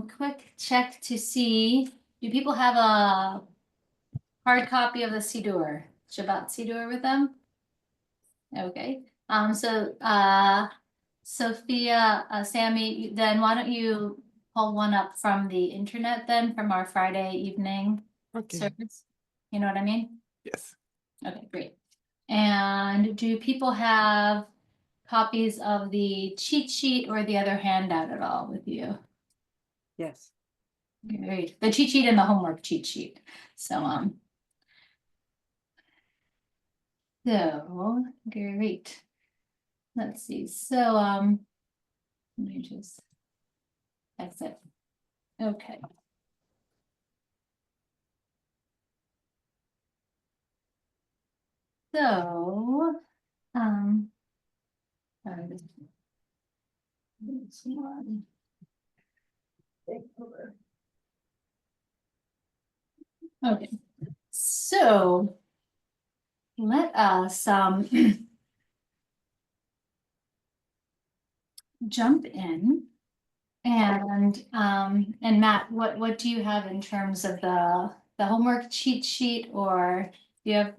quick check to see, do people have a hard copy of the Siddur, Shabbat Siddur with them? Okay, Sophia, Sammy, then why don't you pull one up from the internet then, from our Friday evening Okay. service? You know what I mean? Yes. Okay, great. And do people have copies of the cheat sheet or the other handout at all with you? Yes. Great. The cheat sheet and the homework cheat sheet. So, great. Let's see. So, let me just exit. Okay. So, this one. Okay, so let us jump in and Matt, what do you have in terms of the homework cheat sheet, or do you have?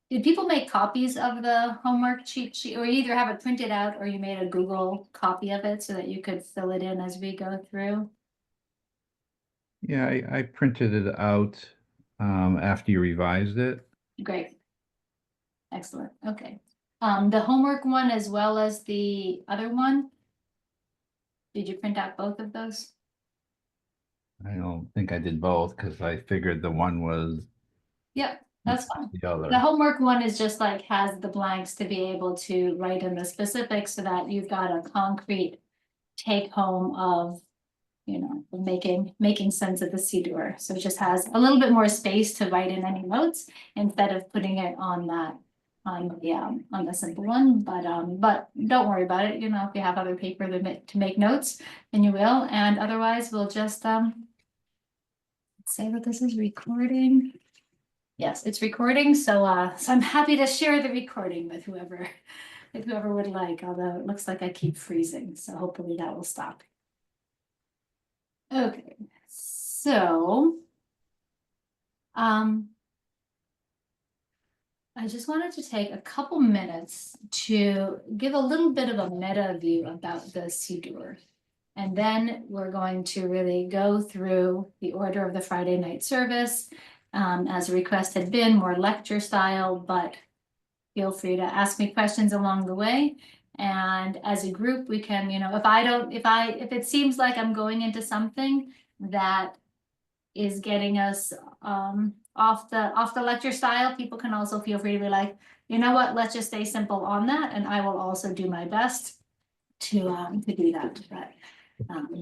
Did people make copies of the homework cheat sheet, or you either have it printed out or you made a Google copy of it so that you could fill it in as we go through? Yeah, I printed it out after you revised it. Great. Excellent. Okay. The homework one as well as the other one. Did you print out both of those? I don't think I did both because I figured the one was Yep, that's fine. the other. The homework one is just like has the blanks to be able to write in the specifics so that you've got a concrete take home of, you know, making sense of the Siddur. So it just has a little bit more space to write in any notes instead of putting it on that on the simple one. But don't worry about it. You know, if you have other paper to make notes, then you will. And otherwise, we'll just say that this is recording. Yes, it's recording. So I'm happy to share the recording with whoever would like. Although it looks like I keep freezing, so hopefully that will stop. Okay, so I just wanted to take a couple minutes to give a little bit of a meta view about the Siddur. And then we're going to really go through the order of the Friday night service. As a request had been, more lecture style, but feel free to ask me questions along the way. And as a group, we can, you know, if it seems like I'm going into something that is getting us off the lecture style, people can also feel free to be like, you know what, let's just stay simple on that, and I will also do my best to do that. But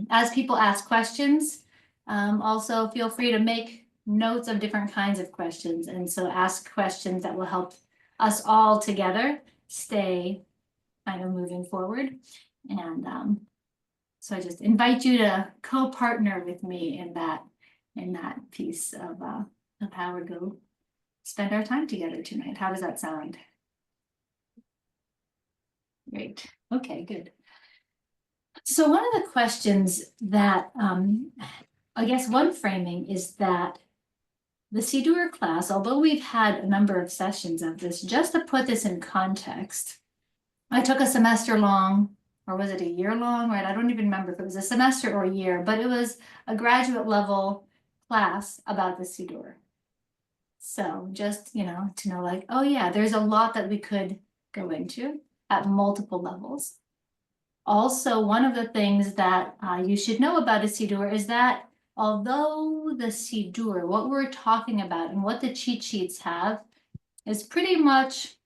as people ask questions, also feel free to make notes of different kinds of questions, and so ask questions that will help us all together stay kind of moving forward. And so I just invite you to co-partner with me in that piece of how we're going to spend our time together tonight. How does that sound? Great. Okay, good. So one of the questions that I guess one framing is that the Siddur class, although we've had a number of sessions of this, just to put this in context, I took a semester long, or was it a year long, right? I don't even remember if it was a semester or a year, but it was a graduate level class about the Siddur. So just, you know, to know like, oh yeah, there's a lot that we could go into at multiple levels. Also, one of the things that you should know about a Siddur is that although the Siddur, what we're talking about and what the cheat sheets have is pretty much,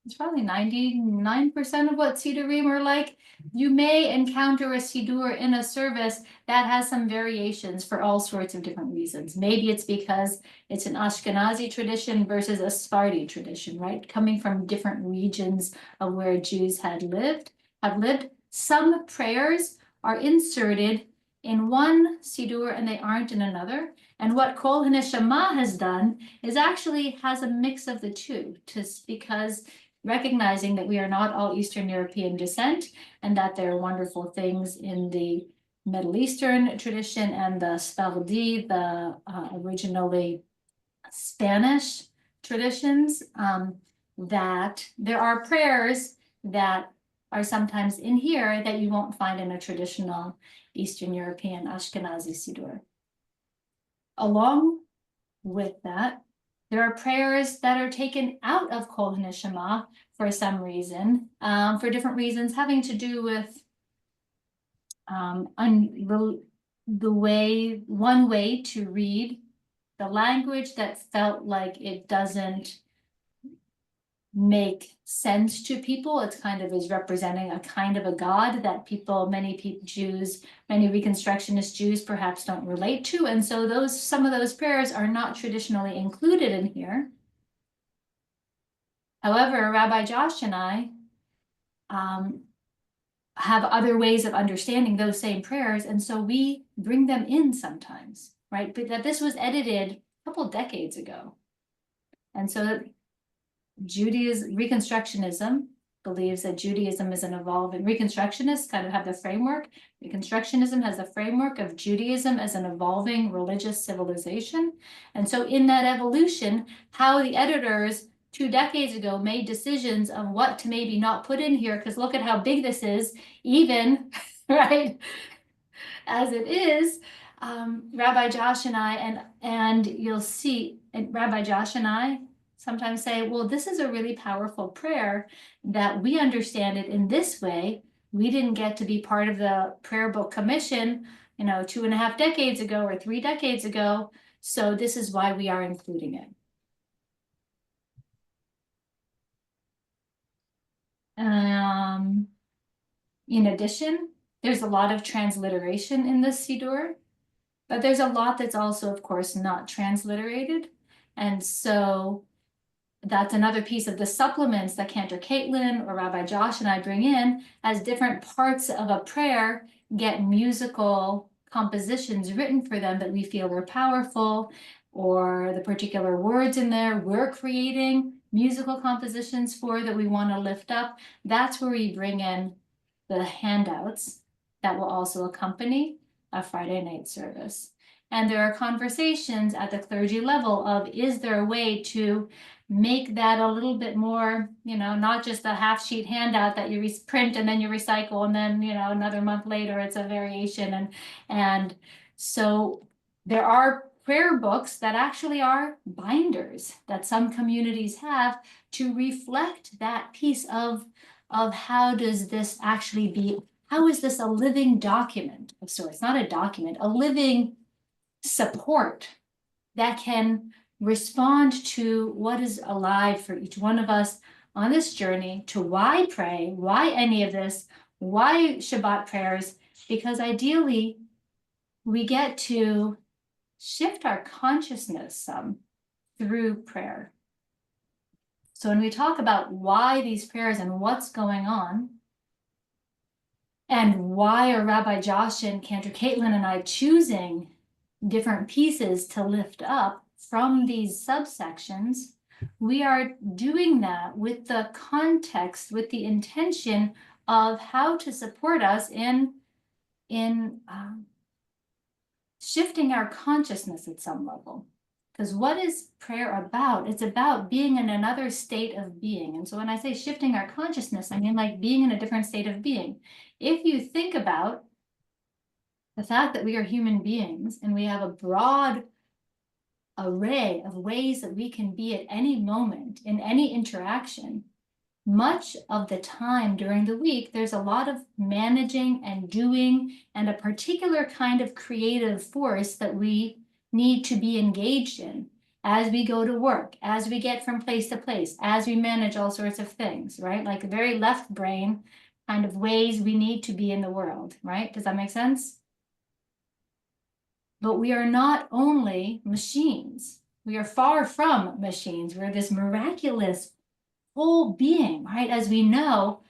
it's probably 99% of what Siddurim are like. You may encounter a Siddur in a service that has some variations for all sorts of different reasons. Maybe it's because it's an Ashkenazi tradition versus a Sephardi tradition, right? Coming from different regions of where Jews have lived. Some prayers are inserted in one Siddur and they aren't in another. And what Kol HaNeshama has done is actually has a mix of the two, because recognizing that we are not all Eastern European descent and that there are wonderful things in the Middle Eastern tradition and the Sephardi, the originally Spanish traditions, that there are prayers that are sometimes in here that you won't find in a traditional Eastern European Ashkenazi Siddur. Along with that, there are prayers that are taken out of Kol Neshama for some reason, for different reasons having to do with one way to read the language that felt like it doesn't make sense to people. It's kind of is representing a kind of a God that many Jews, many Reconstructionist Jews perhaps don't relate to. And so some of those prayers are not traditionally included in here. However, Rabbi Josh and I have other ways of understanding those same prayers. And so we bring them in sometimes, right? But that this was edited a couple decades ago. And so Reconstructionism believes that Judaism is an evolving, Reconstructionists kind of have the framework. Reconstructionism has the framework of Judaism as an evolving religious civilization. And so in that evolution, how the editors 2 decades ago made decisions of what to maybe not put in here, because look at how big this is, even, right, as it is. Rabbi Josh and I, and you'll see, Rabbi Josh and I sometimes say, well, this is a really powerful prayer that we understand it in this way. We didn't get to be part of the prayer book commission, 2.5 decades ago or 3 decades ago. So this is why we are including it. In addition, there's a lot of transliteration in this Siddur, but there's a lot that's also, of course, not transliterated. And so that's another piece of the supplements that Cantor Caitlin or Rabbi Josh and I bring in, as different parts of a prayer get musical compositions written for them that we feel are powerful, or the particular words in there we're creating musical compositions for that we want to lift up. That's where we bring in the handouts that will also accompany a Friday night service. And there are conversations at the clergy level of, is there a way to make that a little bit more, not just a half sheet handout that you print and then you recycle, and then, another month later it's a variation. And so there are prayer books that actually are binders that some communities have to reflect that piece of how does this actually be, how is this a living document of sorts, not a document, a living support that can respond to what is alive for each one of us on this journey to why pray, why any of this, why Shabbat prayers, because ideally we get to shift our consciousness some through prayer. So when we talk about why these prayers and what's going on, and why are Rabbi Josh and Cantor Caitlin and I choosing different pieces to lift up from these subsections, we are doing that with the context, with the intention of how to support us in shifting our consciousness at some level. Because what is prayer about? It's about being in another state of being. And so when I say shifting our consciousness, I mean like being in a different state of being. If you think about the fact that we are human beings and we have a broad array of ways that we can be at any moment in any interaction, much of the time during the week, there's a lot of managing and doing and a particular kind of creative force that we need to be engaged in as we go to work, as we get from place to place, as we manage all sorts of things, right? Like a very left brain kind of ways we need to be in the world, right? Does that make sense? But we are not only machines. We are far from machines. We're this miraculous whole being, right? As we know,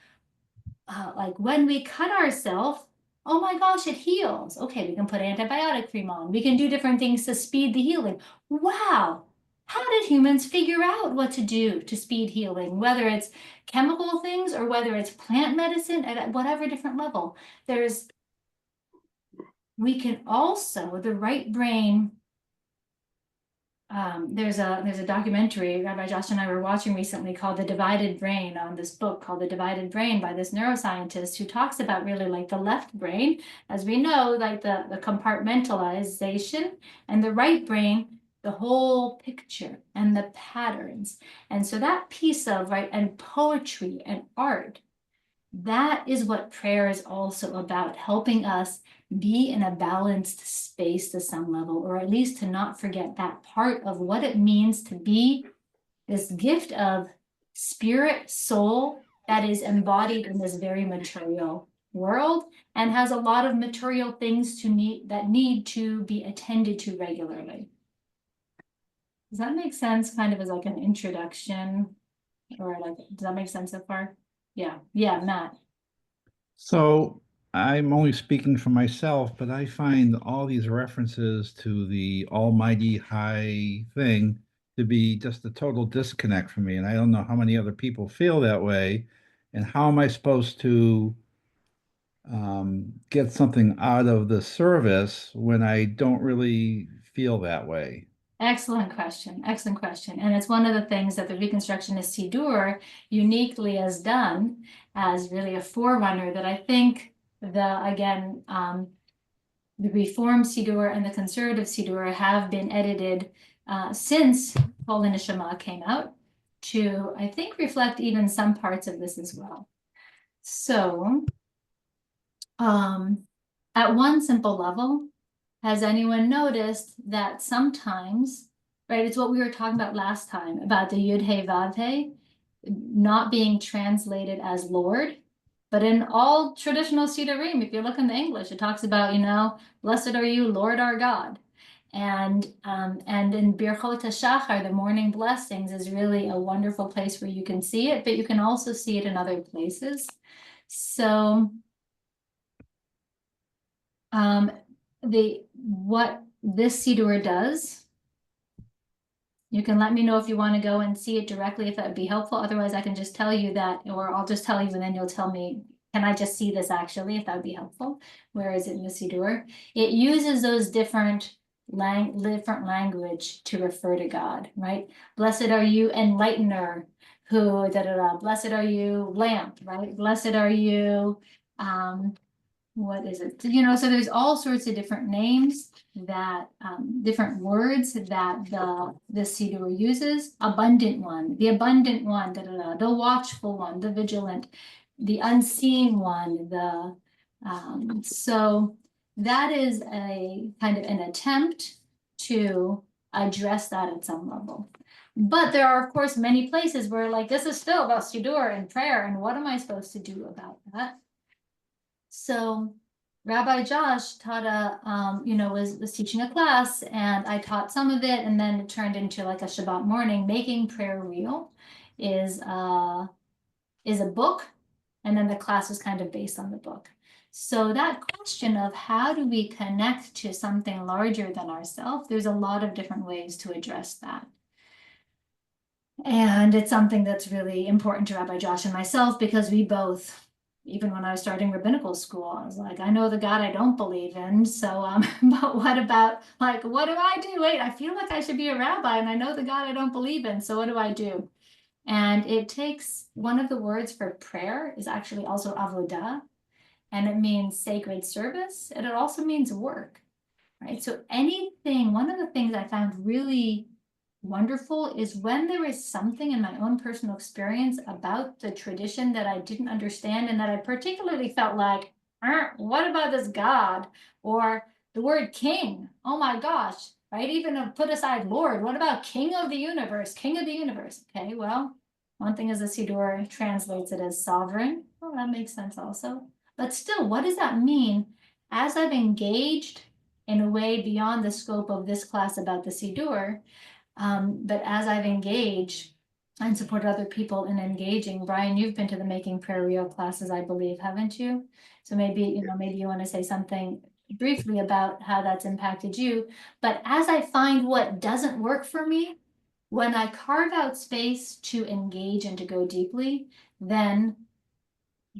like when we cut ourselves, oh my gosh, it heals. Okay, we can put antibiotic cream on. We can do different things to speed the healing. Wow, how did humans figure out what to do to speed healing? Whether it's chemical things or whether it's plant medicine at whatever different level. There's we can also, the right brain, there's a documentary Rabbi Josh and I were watching recently called The Divided Brain, on this book called The Divided Brain by this neuroscientist who talks about really like the left brain, as we know, like the compartmentalization, and the right brain, the whole picture and the patterns. And so that piece of, right, and poetry and art, that is what prayer is also about, helping us be in a balanced space to some level, or at least to not forget that part of what it means to be this gift of spirit, soul that is embodied in this very material world and has a lot of material things that need to be attended to regularly. Does that make sense? Kind of as like an introduction, or like, does that make sense so far? Yeah, Matt. So I'm only speaking for myself, but I find all these references to the almighty high thing to be just a total disconnect for me. And I don't know how many other people feel that way. And how am I supposed to get something out of the service when I don't really feel that way? Excellent question. Excellent question. And it's one of the things that the Reconstructionist Siddur uniquely has done as really a forerunner, that I think the Reform Siddur and the Conservative Siddur have been edited since Kol Neshama came out, to, I think, reflect even some parts of this as well. So, at one simple level, has anyone noticed that sometimes, right, it's what we were talking about last time about the Yud He Vav He not being translated as Lord, but in all traditional Siddurim, if you look in the English, it talks about, blessed are you, Lord our God. And in Birchot HaShachar, the morning blessings, is really a wonderful place where you can see it, but you can also see it in other places. So what this Siddur does, you can let me know if you want to go and see it directly, if that would be helpful. Otherwise, I can just tell you that, or I'll just tell you and then you'll tell me, can I just see this actually, if that would be helpful? Where is it in the Siddur? It uses those different language to refer to God, right? Blessed are you, enlightener, who, blessed are you, lamp, right? Blessed are you, what is it? So there's all sorts of different names that, different words that the Siddur uses. Abundant one, the abundant one, the watchful one, the vigilant, the unseen one, so that is a kind of an attempt to address that at some level. But there are, of course, many places where, like, this is still about Siddur and prayer, and what am I supposed to do about that? So Rabbi Josh taught was teaching a class, and I taught some of it, and then it turned into like a Shabbat morning. Making Prayer Real is a book, and then the class was kind of based on the book. So that question of how do we connect to something larger than ourselves, there's a lot of different ways to address that. And it's something that's really important to Rabbi Josh and myself, because we both, even when I was starting rabbinical school, I was like, I know the God I don't believe in. So, but what about, like, what do I do? Wait, I feel like I should be a rabbi and I know the God I don't believe in. So what do I do? And it takes, one of the words for prayer is actually also avodah, and it means sacred service, and it also means work, right? So one of the things I found really wonderful is when there is something in my own personal experience about the tradition that I didn't understand, and that I particularly felt like, what about this God? Or the word king, oh my gosh, right? Even put aside Lord, what about King of the universe? King of the universe. Okay, well, one thing is the Siddur translates it as sovereign. Well, that makes sense also. But still, what does that mean? As I've engaged in a way beyond the scope of this class about the Siddur, but as I've engaged and supported other people in engaging, Brian, you've been to the Making Prayer Real classes, I believe, haven't you? So maybe you want to say something briefly about how that's impacted you. But as I find what doesn't work for me, when I carve out space to engage and to go deeply, then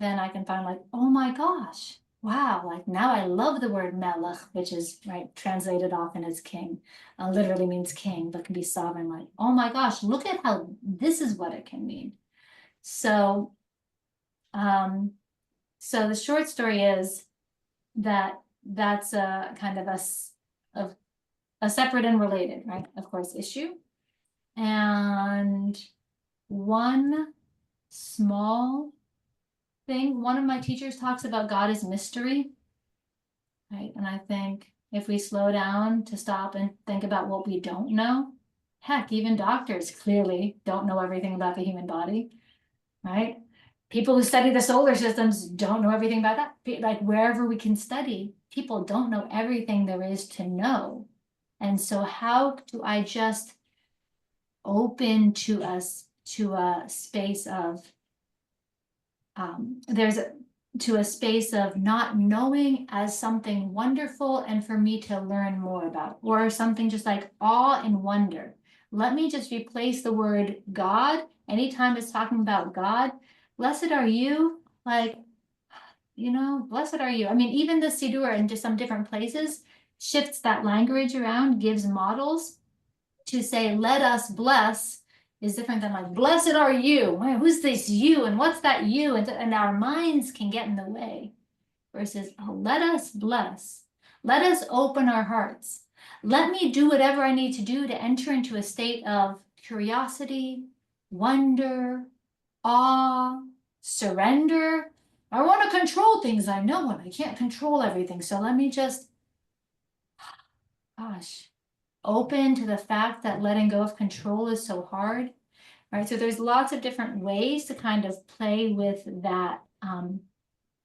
I can find, like, oh my gosh, wow, like now I love the word melech, which is right translated often as king, literally means king, but can be sovereign. Like, oh my gosh, look at how this is what it can mean. So, um, so the short story is that that's a kind of of a separate and related, right? Of course, issue. And one small thing, one of my teachers talks about God as mystery, right? And I think if we slow down to stop and think about what we don't know, heck, even doctors clearly don't know everything about the human body, right? People who study the solar systems don't know everything about that. Like wherever we can study, people don't know everything there is to know. And so how do I just open to us to a space of there's a to a space of not knowing as something wonderful and for me to learn more about, or something just like awe and wonder. Let me just replace the word God anytime it's talking about God. Blessed are you, like, blessed are you. I mean, even the Siddur into some different places shifts that language around, gives models to say, let us bless is different than like, blessed are you. Who's this you? And what's that you? And our minds can get in the way versus, oh, let us bless. Let us open our hearts. Let me do whatever I need to do to enter into a state of curiosity, wonder, awe, surrender. I want to control things. I know and I can't control everything. So let me just, gosh, open to the fact that letting go of control is so hard, right? So there's lots of different ways to kind of play with that,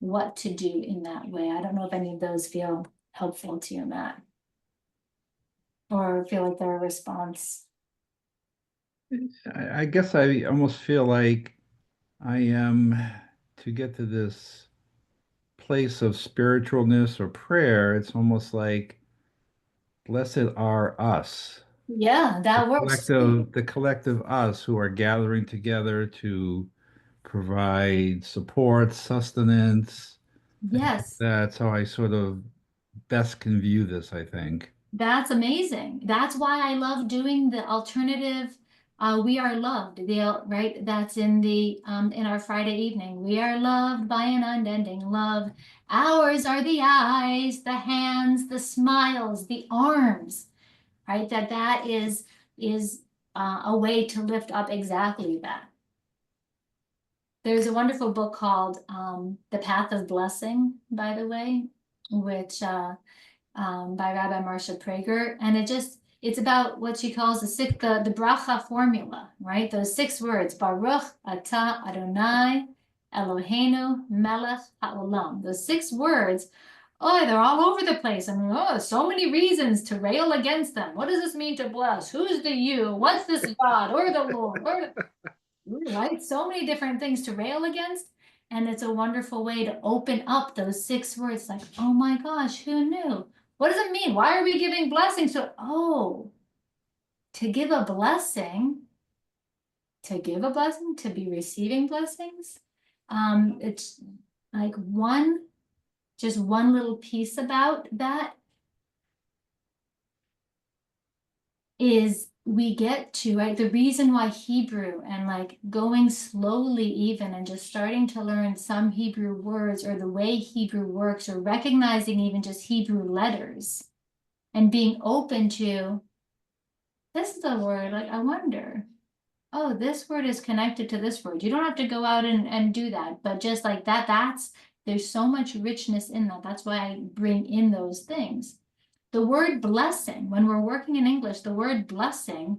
what to do in that way. I don't know if any of those feel helpful to you, Matt, or feel like they're a response. I guess I almost feel like I am to get to this place of spiritualness or prayer. It's almost like blessed are us, Yeah, that works too. the collective us who are gathering together to provide support, sustenance. Yes. That's how I sort of best can view this, I think. That's amazing. That's why I love doing the alternative. We are loved. Right. That's in our Friday evening. We are loved by an unending love. Ours are the eyes, the hands, the smiles, the arms. Right. That is a way to lift up exactly that. There's a wonderful book called The Path of Blessing, by the way, which by Rabbi Marsha Prager, and it's about what she calls the bracha formula, right? Those 6 words: Baruch Atah Adonai Eloheinu Melech Haolam. Those 6 words. Oh, they're all over the place. I mean, oh, so many reasons to rail against them. What does this mean to bless? Who's the you? What's this God or the Lord? Right? So many different things to rail against. And it's a wonderful way to open up those 6 words like, oh my gosh, who knew? What does it mean? Why are we giving blessings? To give a blessing, to be receiving blessings. It's like just one little piece about that is we get to, right, the reason why Hebrew and like going slowly even and just starting to learn some Hebrew words or the way Hebrew works or recognizing even just Hebrew letters and being open to this is a word, like I wonder, oh, this word is connected to this word. You don't have to go out and do that, but just like there's so much richness in that. That's why I bring in those things. The word blessing, when we're working in English, the word blessing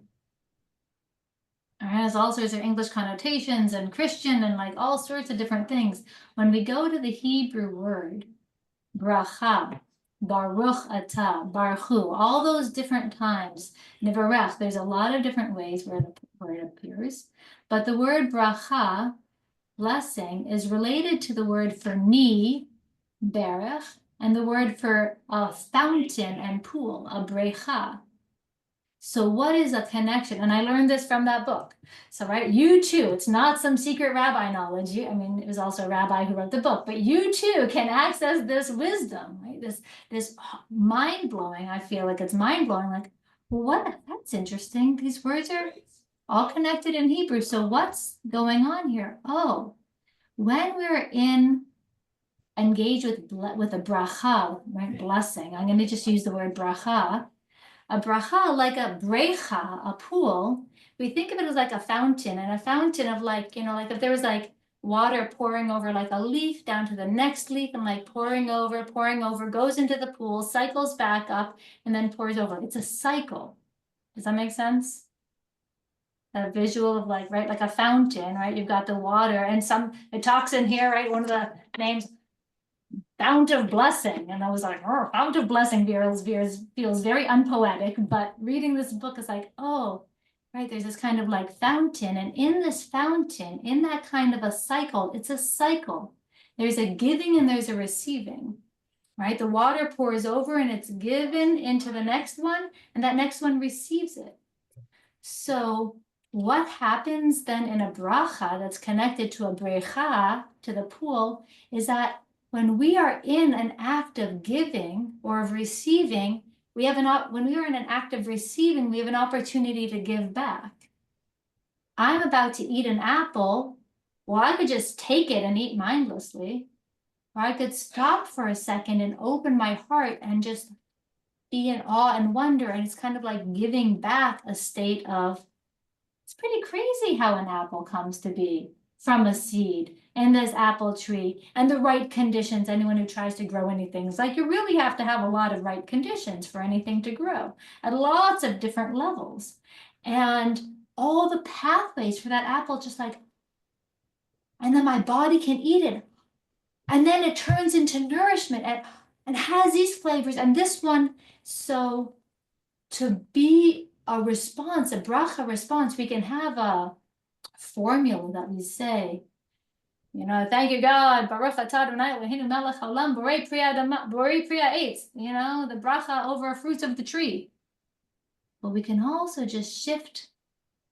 has all sorts of English connotations and Christian and like all sorts of different things. When we go to the Hebrew word, bracha, baruch atah, baruchu, all those different times, nevarech, there's a lot of different ways where it appears. But the word bracha, blessing, is related to the word for knee, berech, and the word for a fountain and pool, a brecha. So what is a connection? And I learned this from that book. So, right, you too, it's not some secret rabbi knowledge. I mean, it was also a rabbi who wrote the book, but you too can access this wisdom, right? This mind-blowing, I feel like it's mind-blowing, like, what? That's interesting. These words are all connected in Hebrew. So what's going on here? Oh, when we're engaged with a bracha, right, blessing, I'm going to just use the word bracha. A bracha, like a brecha, a pool, we think of it as like a fountain, and a fountain of like, like if there was like water pouring over like a leaf down to the next leaf and like pouring over, goes into the pool, cycles back up, and then pours over. It's a cycle. Does that make sense? A visual of like, right, like a fountain, right? You've got the water and it talks in here, right? One of the names, fount of blessing. And I was like, oh, fount of blessing feels very unpoetic, but reading this book is like, oh, right, there's this kind of like fountain. And in this fountain, in that kind of a cycle, it's a cycle. There's a giving and there's a receiving, right? The water pours over and it's given into the next one, and that next one receives it. So what happens then in a bracha that's connected to a brecha, to the pool, is that when we are in an act of giving or of receiving, when we are in an act of receiving, we have an opportunity to give back. I'm about to eat an apple. Well, I could just take it and eat mindlessly, or I could stop for a second and open my heart and just be in awe and wonder. And it's kind of like giving back a state of, it's pretty crazy how an apple comes to be from a seed and this apple tree and the right conditions. Anyone who tries to grow anything, it's like you really have to have a lot of right conditions for anything to grow at lots of different levels. And all the pathways for that apple, just like, and then my body can eat it. And then it turns into nourishment and has these flavors and this one. So to be a response, a bracha response, we can have a formula that we say, thank you God, Baruch atah Adonai Eloheinu melech haolam, borei priya eitz, the bracha over fruits of the tree. But we can also just shift,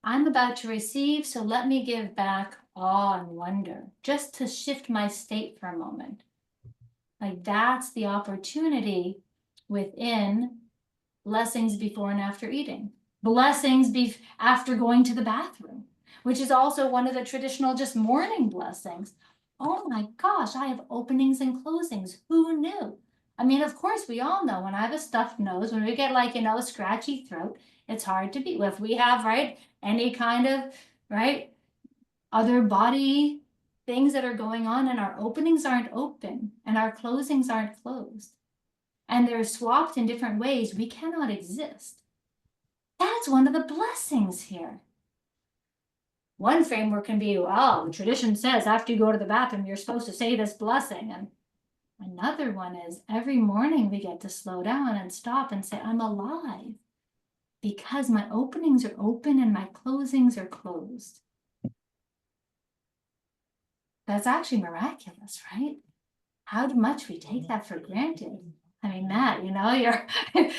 I'm about to receive, so let me give back awe and wonder, just to shift my state for a moment. Like that's the opportunity within blessings before and after eating, blessings after going to the bathroom, which is also one of the traditional just morning blessings. Oh my gosh, I have openings and closings. Who knew? I mean, of course, we all know when I have a stuffed nose, when we get like, a scratchy throat, it's hard to beat. If we have, right, any kind of, right, other body things that are going on and our openings aren't open and our closings aren't closed, and they're swapped in different ways, we cannot exist. That's one of the blessings here. One framework can be, the tradition says after you go to the bathroom, you're supposed to say this blessing. And another one is every morning we get to slow down and stop and say, I'm alive because my openings are open and my closings are closed. That's actually miraculous, right? How much we take that for granted. I mean, Matt,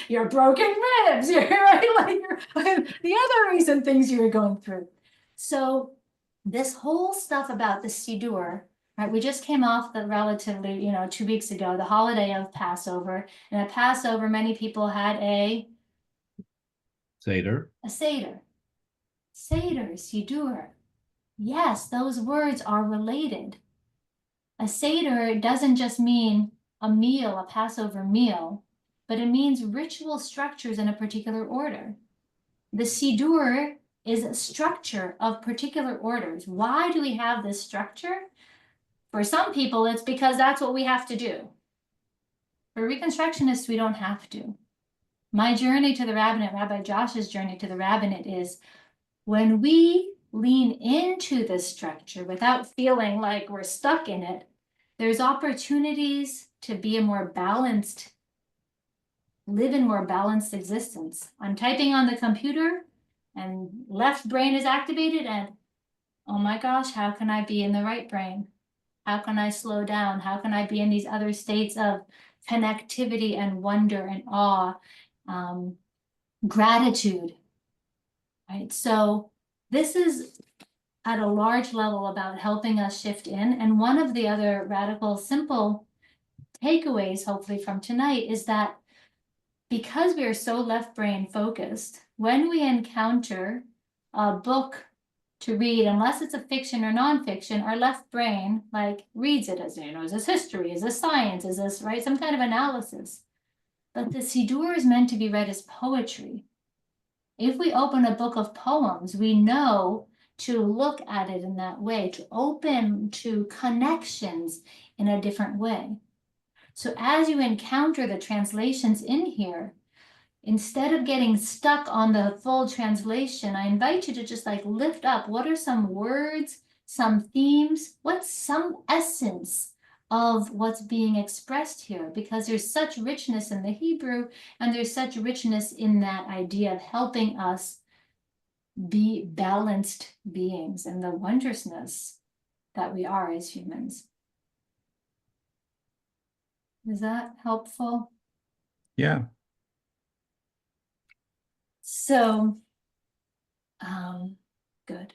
your broken ribs, you're right, like the other recent things you were going through. So this whole stuff about the Siddur, right? We just came off the relatively, 2 weeks ago, the holiday of Passover. And at Passover, many people had a Seder. A Seder. Seder, Siddur. Yes, those words are related. A Seder doesn't just mean a meal, a Passover meal, but it means ritual structures in a particular order. The Siddur is a structure of particular orders. Why do we have this structure? For some people, it's because that's what we have to do. For Reconstructionists, we don't have to. My journey to the rabbinate, Rabbi Josh's journey to the rabbinate, is when we lean into this structure without feeling like we're stuck in it, there's opportunities to be live in more balanced existence. I'm typing on the computer and left brain is activated and, oh my gosh, how can I be in the right brain? How can I slow down? How can I be in these other states of connectivity and wonder and awe, gratitude, right? So this is at a large level about helping us shift in. And one of the other radical, simple takeaways, hopefully from tonight, is that because we are so left brain focused, when we encounter a book to read, unless it's a fiction or nonfiction, our left brain like reads it as, is this history? Is this science? Is this, right? Some kind of analysis. But the Siddur is meant to be read as poetry. If we open a book of poems, we know to look at it in that way, to open to connections in a different way. So as you encounter the translations in here, instead of getting stuck on the full translation, I invite you to just like lift up, what are some words, some themes, what's some essence of what's being expressed here? Because there's such richness in the Hebrew, and there's such richness in that idea of helping us be balanced beings and the wondrousness that we are as humans. Is that helpful? Yeah. So, good.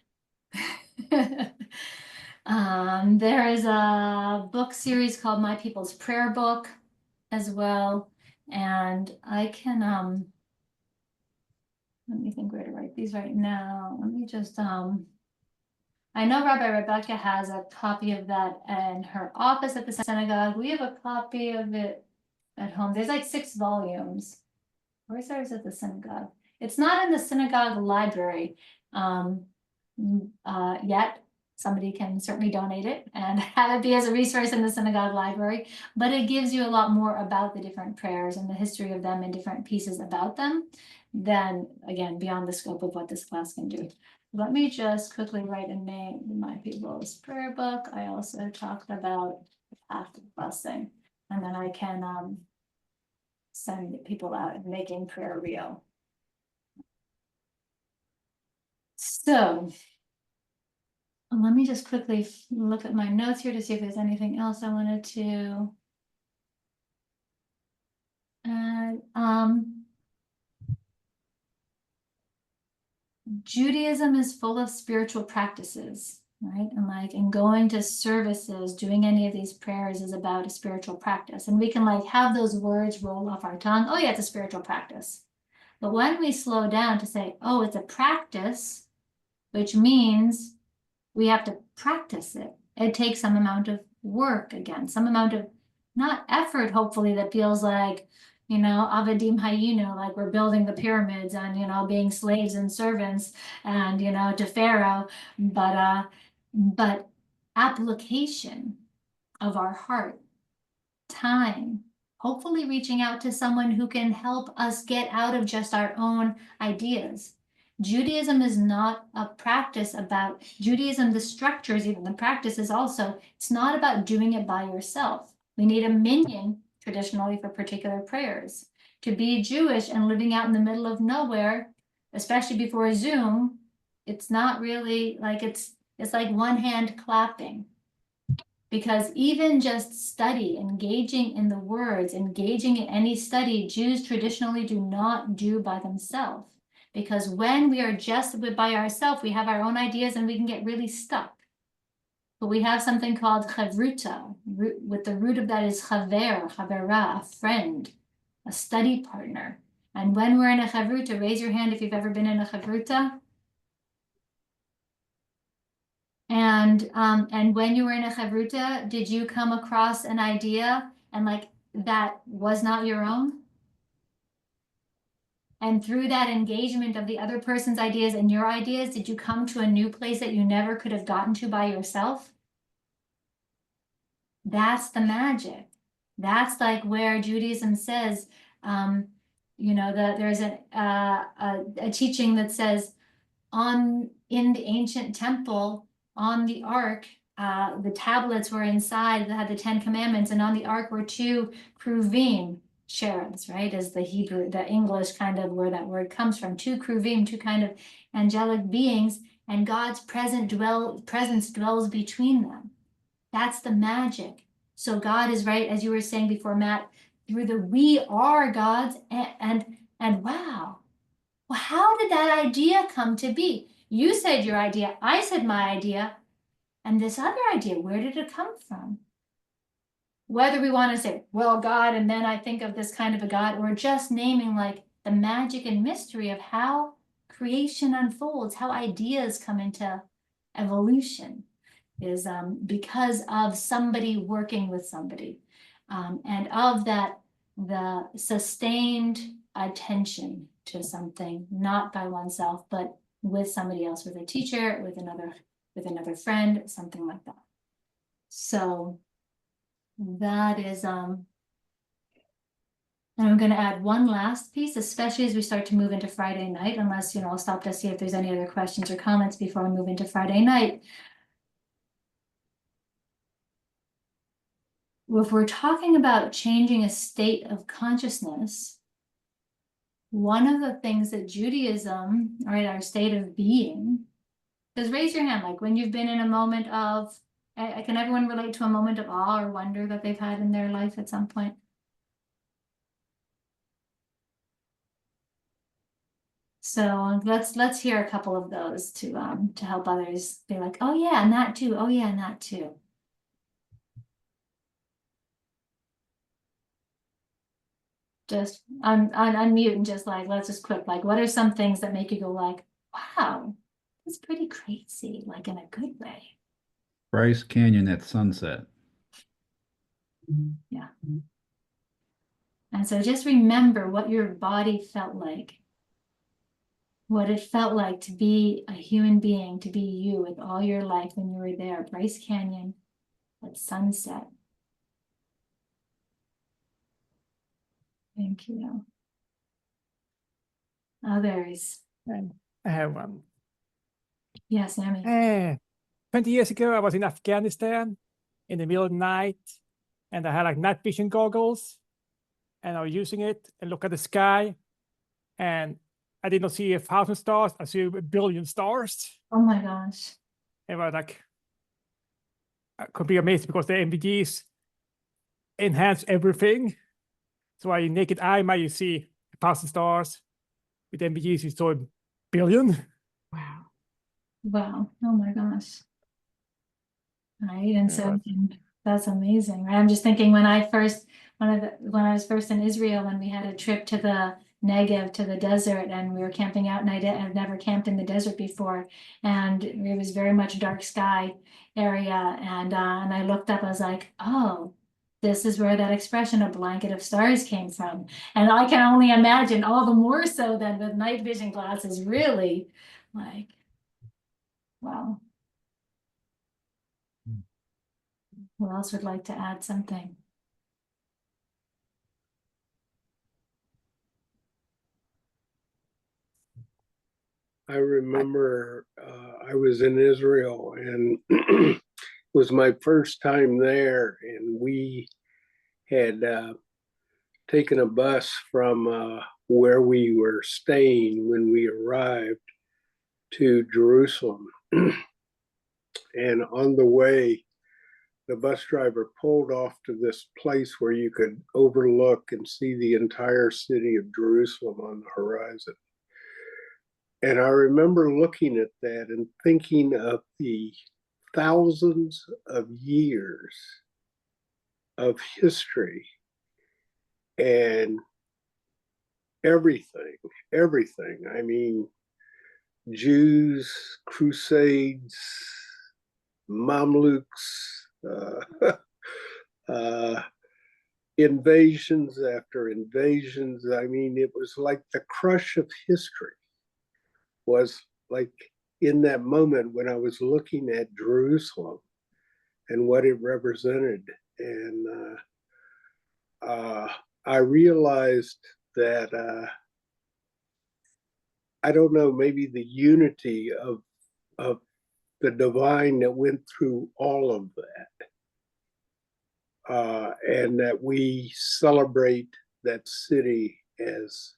There is a book series called My People's Prayer Book as well. And I can, let me think where to write these right now. Let me just, I know Rabbi Rebecca has a copy of that in her office at the synagogue. We have a copy of it at home. There's like 6 volumes. Where's ours at the synagogue? It's not in the synagogue library yet. Somebody can certainly donate it and have it be as a resource in the synagogue library, but it gives you a lot more about the different prayers and the history of them and different pieces about them than, again, beyond the scope of what this class can do. Let me just quickly write a name in My People's Prayer Book. I also talked about the path of blessing, and then I can send people out and making prayer real. So let me just quickly look at my notes here to see if there's anything else I wanted to add. Judaism is full of spiritual practices, right? And like, and going to services, doing any of these prayers is about a spiritual practice. And we can like have those words roll off our tongue. Oh yeah, it's a spiritual practice. But when we slow down to say, oh, it's a practice, which means we have to practice it. It takes some amount of work again, some amount of not effort, hopefully, that feels like, Avadim Hayinu, like we're building the pyramids and, being slaves and servants and, to Pharaoh, but application of our heart, time, hopefully reaching out to someone who can help us get out of just our own ideas. Judaism is not a practice about Judaism, the structures, even the practice is also, it's not about doing it by yourself. We need a minyan traditionally for particular prayers. To be Jewish and living out in the middle of nowhere, especially before Zoom, it's not really like it's like one hand clapping. Because even just study, engaging in the words, engaging in any study, Jews traditionally do not do by themselves. Because when we are just by ourselves, we have our own ideas and we can get really stuck. But we have something called chavruta, with the root of that is chaver, chavera, a friend, a study partner. And when we're in a chavruta, raise your hand if you've ever been in a chavruta. And when you were in a chavruta, did you come across an idea and like that was not your own? And through that engagement of the other person's ideas and your ideas, did you come to a new place that you never could have gotten to by yourself? That's the magic. That's like where Judaism says, that there's a teaching that says in the ancient temple, on the ark, the tablets were inside that had the 10 commandments, and on the ark were 2 kruvim, cherubs, right? As the Hebrew, the English kind of where that word comes from, 2 kruvim, 2 kind of angelic beings, and God's presence dwells between them. That's the magic. So God is right, as you were saying before, Matt, through the we are God's and wow. well, how did that idea come to be? You said your idea, I said my idea, and this other idea, where did it come from? Whether we want to say, well, God, and then I think of this kind of a God, or just naming like the magic and mystery of how creation unfolds, how ideas come into evolution is because of somebody working with somebody. And of that, the sustained attention to something, not by oneself, but with somebody else, with a teacher, with another friend, something like that. So that is, and I'm gonna add one last piece, especially as we start to move into Friday night, unless, I'll stop to see if there's any other questions or comments before we move into Friday night. If we're talking about changing a state of consciousness, one of the things that Judaism, right, our state of being, just raise your hand, like when you've been in a moment of, can everyone relate to a moment of awe or wonder that they've had in their life at some point? So let's hear a couple of those to help others be like, oh yeah, and that too. Oh yeah, and that too. Just unmute and just like, let's just quick, like, what are some things that make you go like, wow, that's pretty crazy, like in a good way. Bryce Canyon at sunset. Yeah. And so just remember what your body felt like, what it felt like to be a human being, to be you with all your life when you were there, Bryce Canyon at sunset. Thank you. Others. And I have one. Yes, Sammy. 20 years ago, I was in Afghanistan in the middle of the night, and I had like night vision goggles, and I was using it and look at the sky, and I did not see 1,000 stars, I see 1,000,000,000 stars. Oh my gosh. And I was like, I could be amazed because the MVGs enhance everything. So I naked eye might you see 1,000 stars. With MVGs, you saw 1,000,000,000. Wow. Wow. Oh my gosh. Right. And so that's amazing. Right. I'm just thinking when I was first in Israel, when we had a trip to the Negev, to the desert, and we were camping out, and I'd never camped in the desert before, and it was very much dark sky area, and I looked up, I was like, oh, this is where that expression, a blanket of stars, came from. And I can only imagine, all the more so than with night vision glasses, really, like, wow. Who else would like to add something? I remember I was in Israel, and it was my first time there, and we had taken a bus from where we were staying when we arrived to Jerusalem. And on the way, the bus driver pulled off to this place where you could overlook and see the entire city of Jerusalem on the horizon. And I remember looking at that and thinking of the thousands of years of history and everything. I mean, Jews, Crusades, Mamluks, invasions after invasions. I mean, it was like the crush of history was like in that moment when I was looking at Jerusalem and what it represented. And I realized that, I don't know, maybe the unity of the divine that went through all of that. And that we celebrate that city as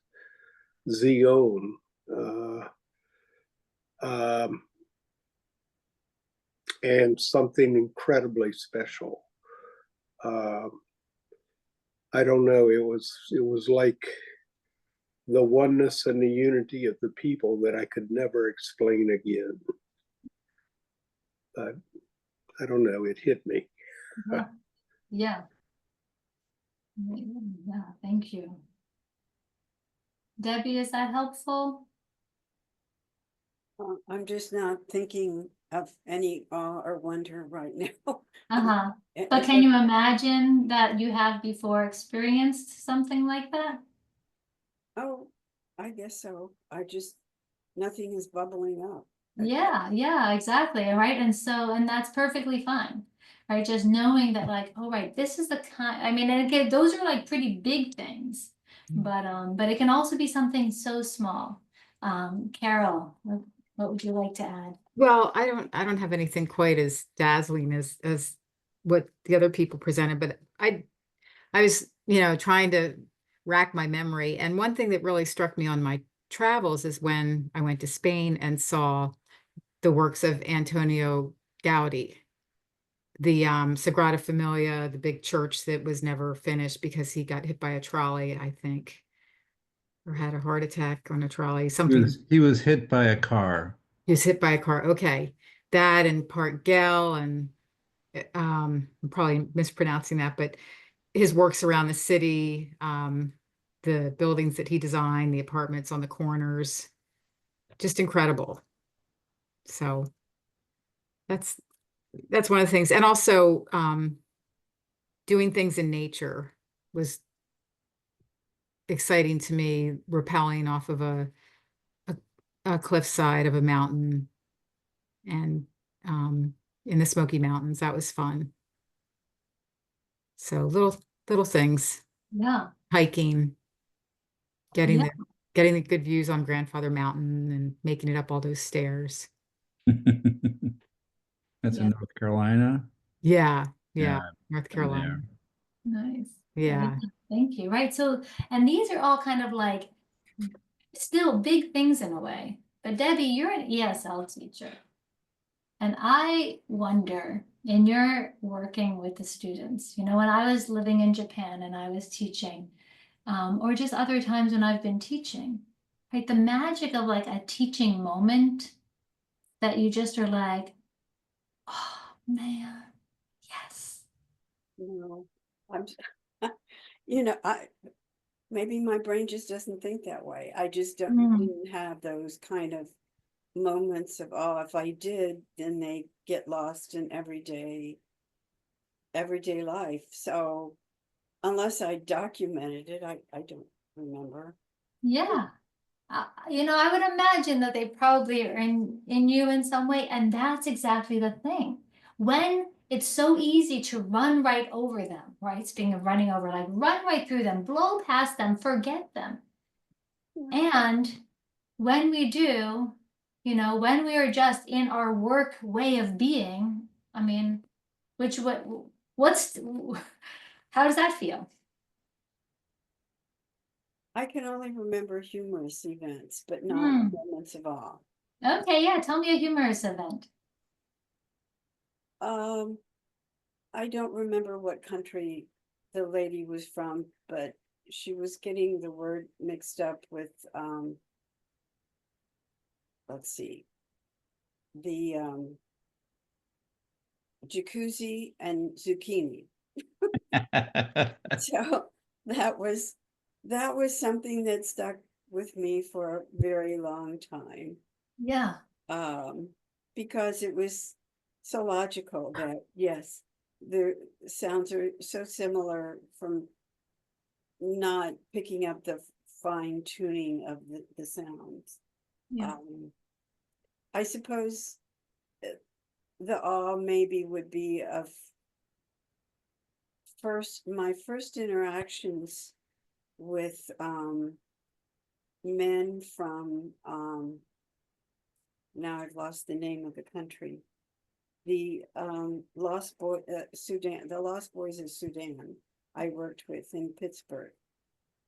Zion. And something incredibly special. I don't know. It was like the oneness and the unity of the people that I could never explain again. But I don't know, it hit me. Yeah. Yeah. Yeah, thank you. Debbie, is that helpful? I'm just not thinking of any awe or wonder right now. Uh-huh. It- But it- can you imagine that you have before experienced something like that? Oh, I guess so. Nothing is bubbling up. Yeah, exactly. Right. And that's perfectly fine. Right. Just knowing that, like, oh, right, this is the kind, I mean, and again, those are like pretty big things, but it can also be something so small. Carol, what would you like to add? Well, I don't have anything quite as dazzling as what the other people presented, but I was, trying to rack my memory. And one thing that really struck me on my travels is when I went to Spain and saw the works of Antonio Gaudi, the Sagrada Familia, the big church that was never finished because he got hit by a trolley, I think, or had a heart attack on a trolley, something. He was hit by a car. He was hit by a car. Okay. That and Part Gel and I'm probably mispronouncing that, but his works around the city, the buildings that he designed, the apartments on the corners, just incredible. So that's one of the things. And also doing things in nature was exciting to me, rappelling off of a cliffside of a mountain and in the Smoky Mountains. That was fun. So little things, Yeah. hiking, getting Yeah. the good views on Grandfather Mountain and making it up all those stairs. That's Yeah. in North Carolina. Yeah, Yeah, North been there. Carolina. Nice. Yeah. Thank you. Right. So, and these are all kind of like still big things in a way. But Debbie, you're an ESL teacher. And I wonder, in your working with the students, when I was living in Japan and I was teaching, or just other times when I've been teaching, right? The magic of like a teaching moment that you just are like, oh man, yes. No, I'm, maybe my brain just doesn't think that way. I just didn't have those kind of moments of, oh, if I did, then they get lost in everyday life. So unless I documented it, I don't remember. Yeah. I would imagine that they probably are in you in some way, and that's exactly the thing. When it's so easy to run right over them, right? Speaking of running over, like run right through them, blow past them, forget them. And when we do, when we are just in our work way of being, I mean, what's how does that feel? I can only remember humorous events, but not moments of awe. Okay, yeah, tell me a humorous event. I don't remember what country the lady was from, but she was getting the word mixed up with, let's see, the jacuzzi and zucchini. So that was something that stuck with me for a very long time. Yeah. Because it was so logical that, yes, the sounds are so similar from not picking up the fine tuning of the sounds. Yeah. I suppose the awe maybe would be of my first interactions with men from now I've lost the name of the country. The Lost Boys of Sudan I worked with in Pittsburgh.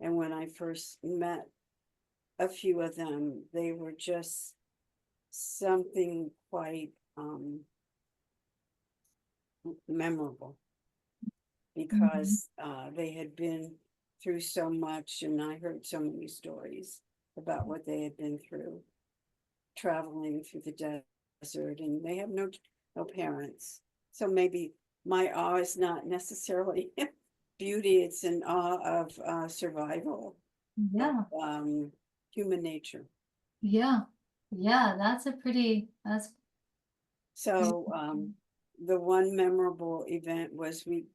And when I first met a few of them, they were just something quite memorable, because they had been through so much, and I heard so many stories about what they had been through, traveling through the desert, and they have no parents. So maybe my awe is not necessarily beauty, it's an awe of survival, Yeah, human nature. yeah, yeah, that's So the one memorable event was we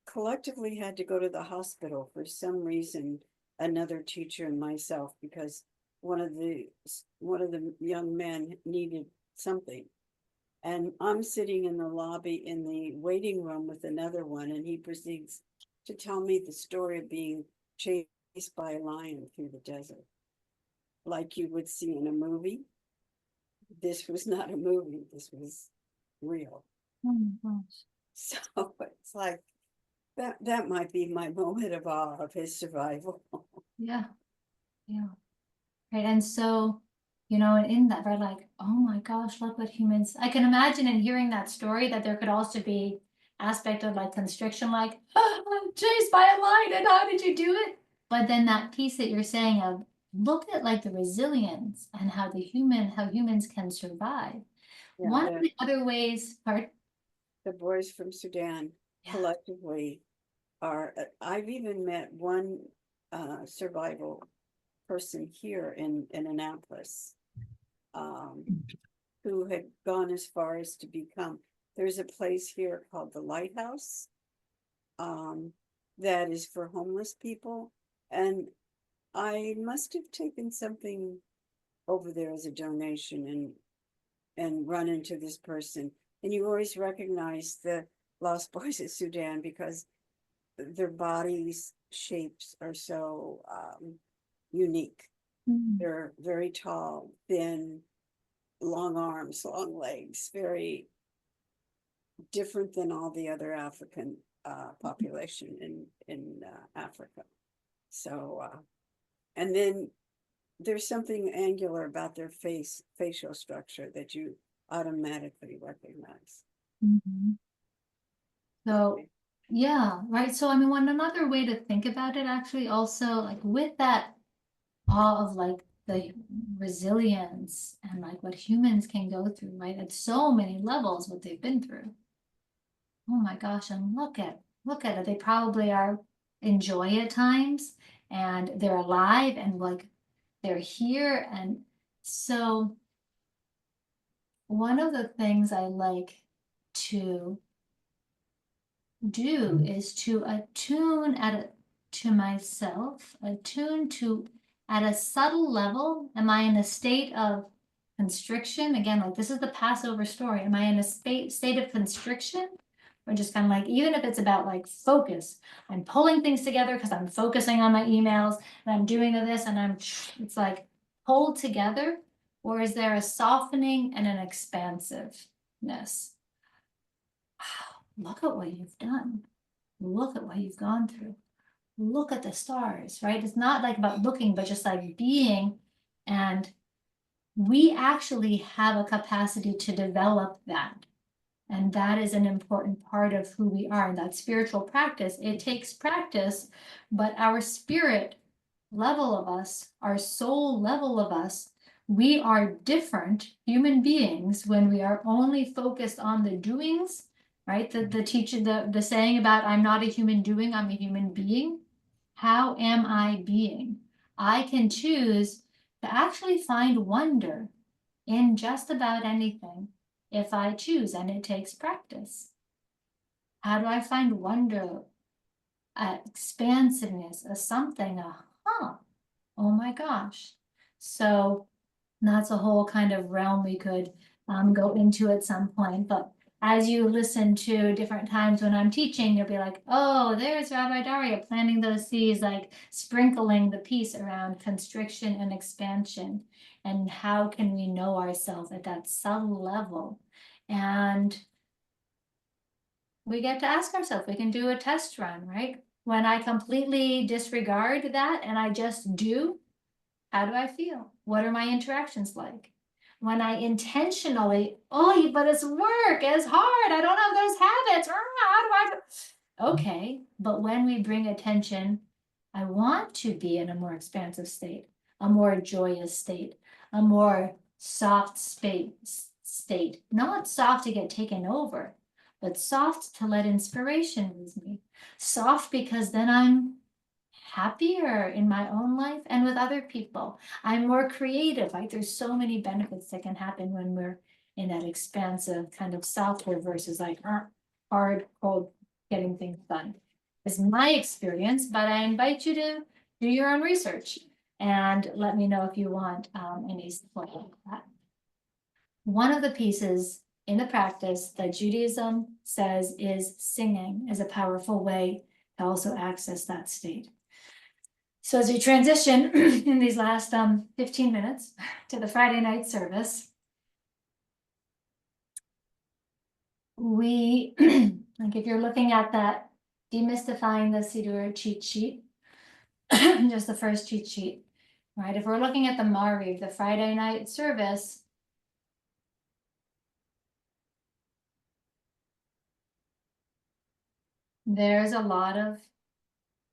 collectively had to go to the hospital for some reason, another teacher and myself, because one of the young men needed something. And I'm sitting in the lobby in the waiting room with another one, and he proceeds to tell me the story of being chased by a lion through the desert, like you would see in a movie. This was not a movie, this was real. oh my gosh. So it's like, that might be my moment of awe of his survival. Yeah, yeah. Right, and so, you know, and in that, we're like, oh my gosh, look what humans, I can imagine in hearing that story that there could also be aspect of like constriction, like, I'm chased by a lion, and how did you do it? But then that piece that you're saying of, look at like the resilience and how humans can survive. Yeah, One of the other ways, the boys from Sudan Yeah. collectively are, I've even met one survival person here in Annapolis, who had gone as far as to become, there's a place here called the Lighthouse, that is for homeless people, and I must have taken something over there as a donation and run into this person, and you always recognize the Lost Boys of Sudan because their bodies shapes are so unique. They're very tall, thin, long arms, long legs, very different than all the other African population in Africa. So, and then there's something angular about their facial structure that you automatically recognize. So, Okay. yeah, right. So, I mean, another way to think about it actually also, like with that awe of like the resilience and like what humans can go through, right? At so many levels, what they've been through. Oh my gosh, and look at it. They probably are in joy at times, and they're alive, and like they're here. And so one of the things I like to do is to attune to myself, attune to at a subtle level. Am I in a state of constriction? Again, like this is the Passover story. Am I in a state of constriction? Or just kind of like, even if it's about like focus, I'm pulling things together because I'm focusing on my emails and I'm doing this and it's like pulled together. Or is there a softening and an expansiveness? Look at what you've done. Look at what you've gone through. Look at the stars, right? It's not like about looking, but just like being. And we actually have a capacity to develop that. And that is an important part of who we are. That spiritual practice, it takes practice, but our spirit level of us, our soul level of us, we are different human beings when we are only focused on the doings, right? The saying about I'm not a human doing, I'm a human being. How am I being? I can choose to actually find wonder in just about anything if I choose, and it takes practice. How do I find wonder, expansiveness, something, oh my gosh. So that's a whole kind of realm we could go into at some point. But as you listen to different times when I'm teaching, you'll be like, oh, there's Rabbi Daria planting those seeds, like sprinkling the piece around constriction and expansion. And how can we know ourselves at that subtle level? And we get to ask ourselves, we can do a test run, right? When I completely disregard that and I just do, how do I feel? What are my interactions like? When I intentionally, but it's work, it's hard, I don't have those habits. Okay, but when we bring attention, I want to be in a more expansive state, a more joyous state, a more soft state, not soft to get taken over, but soft to let inspiration move me. Soft because then I'm happier in my own life and with other people. I'm more creative. Like there's so many benefits that can happen when we're in that expansive kind of software versus like hard, cold, getting things done. Is my experience, but I invite you to do your own research and let me know if you want any support like that. One of the pieces in the practice that Judaism says is singing is a powerful way to also access that state. So as we transition in these last 15 minutes to the Friday night service, we, like if you're looking at that Demystifying the Siddur cheat sheet, just the first cheat sheet, right? If we're looking at the Mariv, the Friday night service, there's a lot of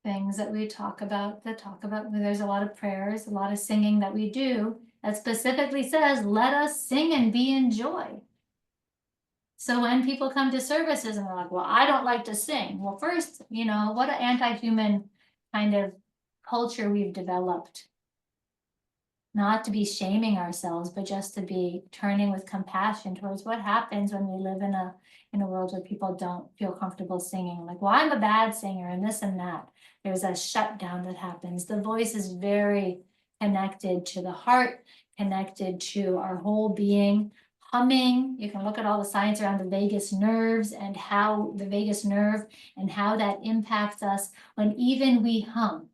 things that we talk about, there's a lot of prayers, a lot of singing that we do that specifically says, let us sing and be in joy. So when people come to services and they're like, well, I don't like to sing. Well, first, you know, what an anti-human kind of culture we've developed. Not to be shaming ourselves, but just to be turning with compassion towards what happens when we live in a world where people don't feel comfortable singing. Like, well, I'm a bad singer and this and that. There's a shutdown that happens. The voice is very connected to the heart, connected to our whole being. Humming, you can look at all the science around the vagus nerves and how the vagus nerve and how that impacts us when even we hum.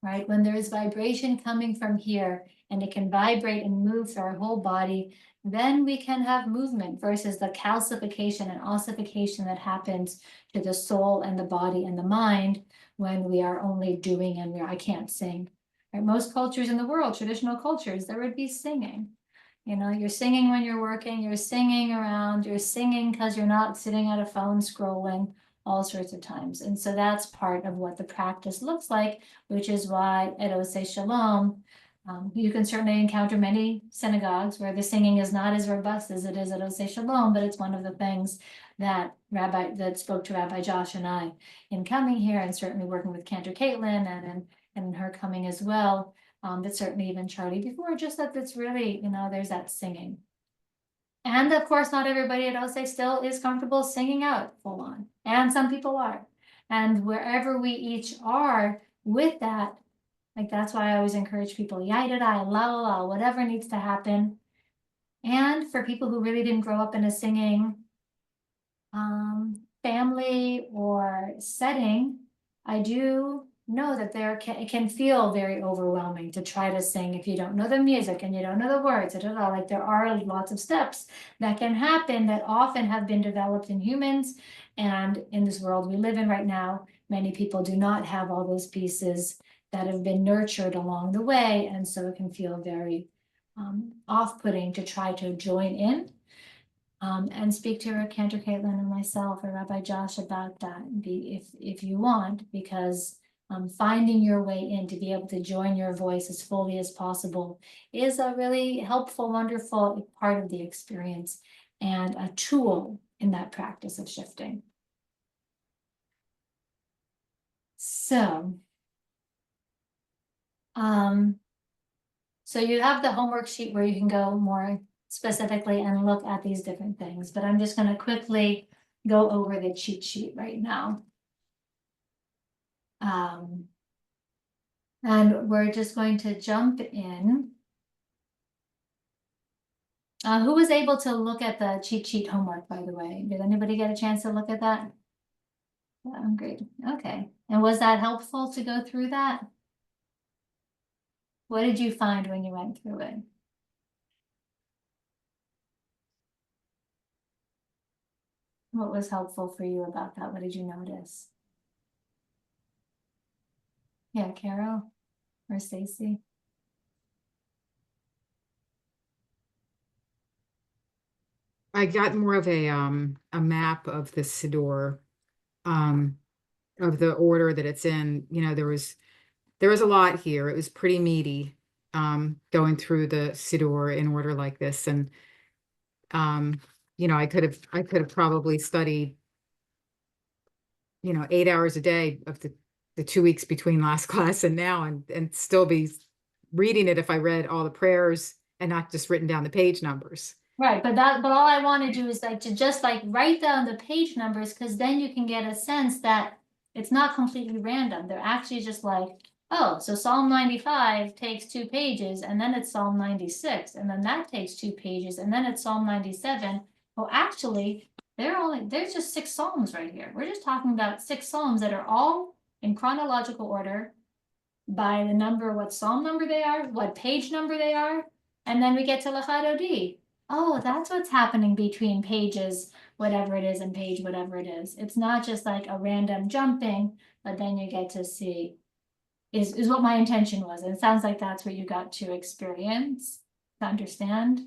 Right, when there is vibration coming from here and it can vibrate and move through our whole body, then we can have movement versus the calcification and ossification that happens to the soul and the body and the mind when we are only doing and I can't sing. Right? Most cultures in the world, traditional cultures, there would be singing. You know, you're singing when you're working, you're singing around, you're singing because you're not sitting at a phone scrolling all sorts of times. And so that's part of what the practice looks like, which is why at Oseh Shalom, you can certainly encounter many synagogues where the singing is not as robust as it is at Oseh Shalom, but it's one of the things that spoke to Rabbi Josh and I in coming here, and certainly working with Cantor Caitlin and her coming as well. But certainly even Charlie before, just that it's really, you know, there's that singing. And of course, not everybody at Oseh still is comfortable singing out full on. And some people are. And wherever we each are with that, like that's why I always encourage people, yai-da-da, la-la-la, whatever needs to happen. And for people who really didn't grow up in a singing family or setting, I do know that it can feel very overwhelming to try to sing if you don't know the music and you don't know the words. Like there are lots of steps that can happen that often have been developed in humans, and in this world we live in right now, many people do not have all those pieces that have been nurtured along the way, and so it can feel very off-putting to try to join in. And speak to Cantor Caitlin and myself or Rabbi Josh about that if you want, because finding your way in to be able to join your voice as fully as possible is a really helpful, wonderful part of the experience and a tool in that practice of shifting. So, so you have the homework sheet where you can go more specifically and look at these different things, but I'm just going to quickly go over the cheat sheet right now. And we're just going to jump in. Who was able to look at the cheat sheet homework, by the way? Did anybody get a chance to look at that? Great. Okay. And was that helpful to go through that? What did you find when you went through it? What was helpful for you about that? What did you notice? Yeah, Carol or Stacy? I got more of a map of the Siddur of the order that it's in. You know, there was a lot here. It was pretty meaty, going through the Siddur in order like this. And, you know, I could have probably studied, you know, 8 hours a day of the 2 weeks between last class and now, and still be reading it if I read all the prayers and not just written down the page numbers. Right, but all I want to do is like to just like write down the page numbers, because then you can get a sense that it's not completely random. They're actually just like, oh, so Psalm 95 takes 2 pages, and then it's Psalm 96, and then that takes 2 pages, and then it's Psalm 97. Well, actually, there's just 6 psalms right here. We're just talking about 6 psalms that are all in chronological order by the number, what psalm number they are, what page number they are, and then we get to Lecha Dodi. Oh, that's what's happening between pages, whatever it is, and page whatever it is. It's not just like a random jumping, but then you get to see is what my intention was. And it sounds like that's what you got to experience, to understand.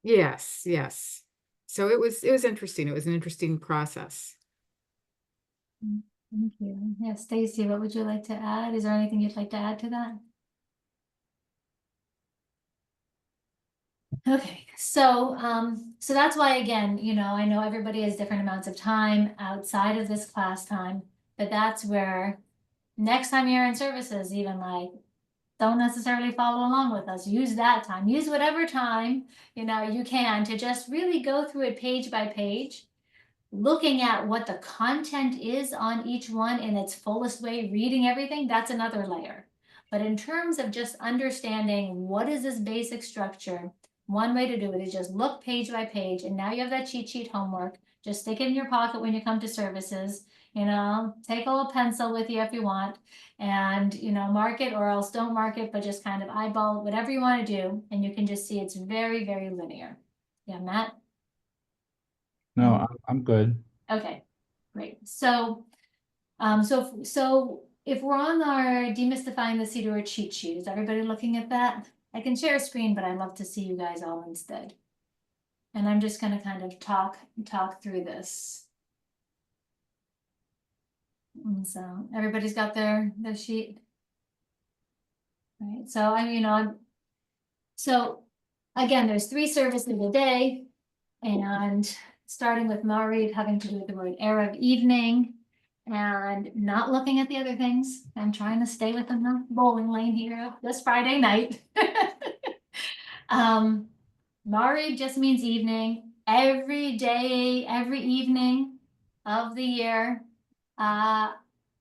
Yes, yes. So it was interesting. It was an interesting process. Thank you. Yeah, Stacy, what would you like to add? Is there anything you'd like to add to that? Okay, so that's why, again, you know, I know everybody has different amounts of time outside of this class time, but that's where next time you're in services, even like, don't necessarily follow along with us. Use that time. Use whatever time, you know, you can to just really go through it page by page, looking at what the content is on each one in its fullest way, reading everything. That's another layer. But in terms of just understanding what is this basic structure, one way to do it is just look page by page, and now you have that cheat sheet homework. Just stick it in your pocket when you come to services, you know, take a little pencil with you if you want, and, you know, mark it or else don't mark it, but just kind of eyeball whatever you want to do. And you can just see it's very, very linear. Yeah, Matt? No, I'm good. Okay, great. So, so if we're on our Demystifying the Siddur cheat sheet, is everybody looking at that? I can share a screen, but I'd love to see you guys all instead. And I'm just gonna kind of talk through this. And so everybody's got their sheet. Right, so so again, there's 3 services a day, and starting with Maariv having to do with the word Erev evening, and not looking at the other things. I'm trying to stay within the bowling lane here this Friday night. Maariv just means evening. Every day, every evening of the year,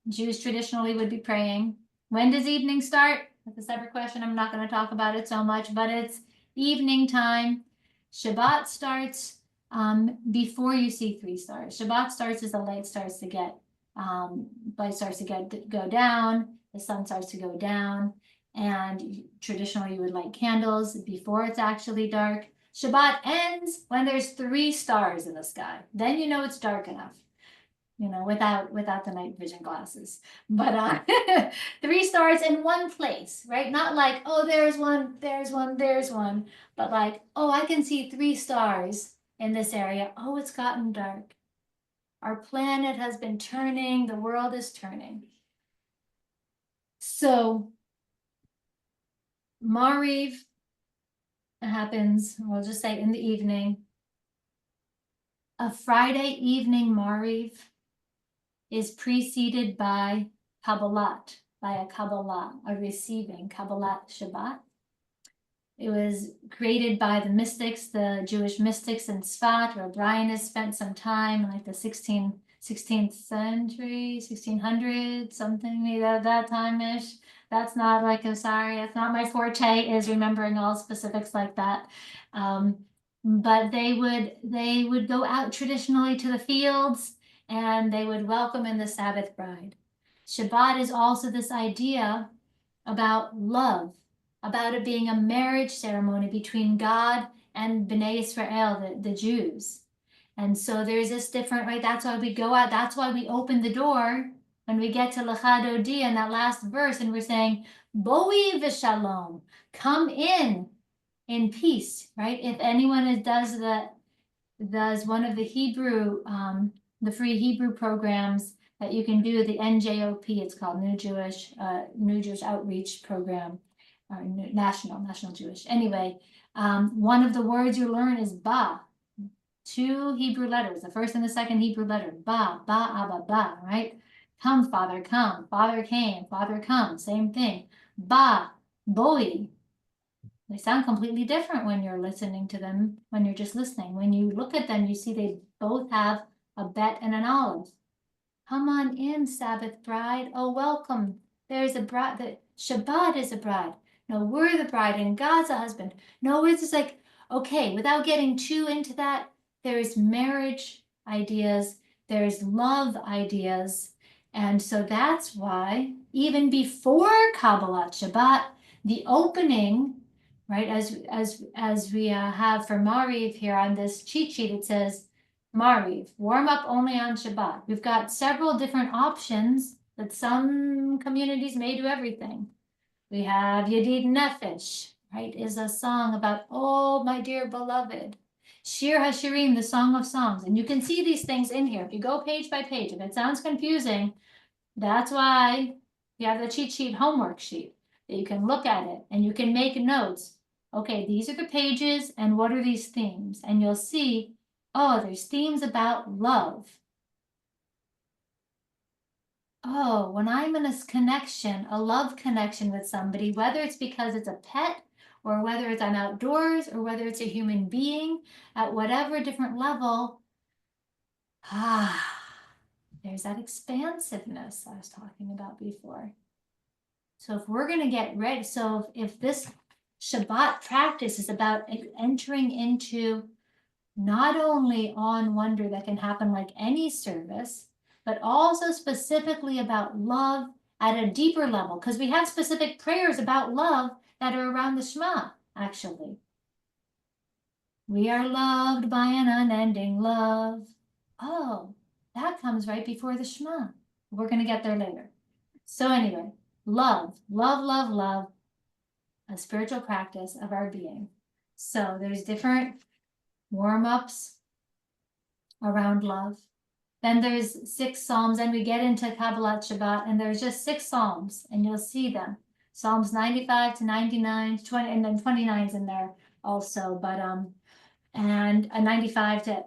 Jews traditionally would be praying. When does evening start? That's a separate question. I'm not going to talk about it so much, but it's evening time. Shabbat starts before you see 3 stars. Shabbat starts as the light starts to get go down, the sun starts to go down, and traditionally you would light candles before it's actually dark. Shabbat ends when there's 3 stars in the sky. Then you know it's dark enough, you know, without the night vision glasses. But 3 stars in one place, right? Not like, oh, there's one, but like, oh, I can see 3 stars in this area. Oh, it's gotten dark. Our planet has been turning, the world is turning. So Maariv happens, we'll just say in the evening. A Friday evening Maariv is preceded by Kabbalat, by a Kabbalah, a receiving Kabbalat Shabbat. It was created by the mystics, the Jewish mystics in Tzfat, where Brian has spent some time in like the 16th century, 1600, something maybe that time-ish. That's not like, I'm sorry, that's not my forte, is remembering all specifics like that. But they would go out traditionally to the fields, and they would welcome in the Sabbath bride. Shabbat is also this idea about love, about it being a marriage ceremony between God and Bnei Israel, the Jews. And so there's this different, right? That's why we go out. That's why we open the door when we get to Lecha Dodi in that last verse, and we're saying, Boi v'shalom, come in peace, right? If anyone does one of the Hebrew the free Hebrew programs that you can do, the NJOP, it's called New Jewish Outreach Program, or National Jewish. Anyway, one of the words you learn is ba, 2 Hebrew letters, the first and the second Hebrew letter, ba, abba, ba, right? Come, Father, come. Father came, Father come, same thing. Ba, boi. They sound completely different when you're listening to them, when you're just listening. When you look at them, you see they both have a bet and an olive. Come on in, Sabbath bride. Oh, welcome. There's a bride. The Shabbat is a bride. No, we're the bride and God's a husband. No, it's just like, okay, without getting too into that, there's marriage ideas, there's love ideas. And so that's why even before Kabbalat Shabbat, the opening, right, as we have for Mariv here on this cheat sheet, it says, Mariv, warm up only on Shabbat. We've got several different options that some communities may do everything. We have Yedid Nefesh, right, is a song about, oh, my dear beloved. Shir HaShirim, the Song of Songs. And you can see these things in here. If you go page by page, if it sounds confusing, that's why you have the cheat sheet homework sheet, that you can look at it and you can make notes. Okay, these are the pages and what are these themes? And you'll see, oh, there's themes about love. Oh, when I'm in a connection, a love connection with somebody, whether it's because it's a pet or whether it's I'm outdoors or whether it's a human being at whatever different level, there's that expansiveness I was talking about before. So if we're going to get ready, so if this Shabbat practice is about entering into not only on wonder that can happen like any service, but also specifically about love at a deeper level, because we have specific prayers about love that are around the Shema, actually. We are loved by an unending love. Oh, that comes right before the Shema. We're going to get there later. So anyway, love, a spiritual practice of our being. So there's different warm-ups around love. Then there's 6 Psalms, and we get into Kabbalat Shabbat, and there's just 6 Psalms, and you'll see them. Psalms 95 to 99, 20, and then 29 is in there also, but and 95 to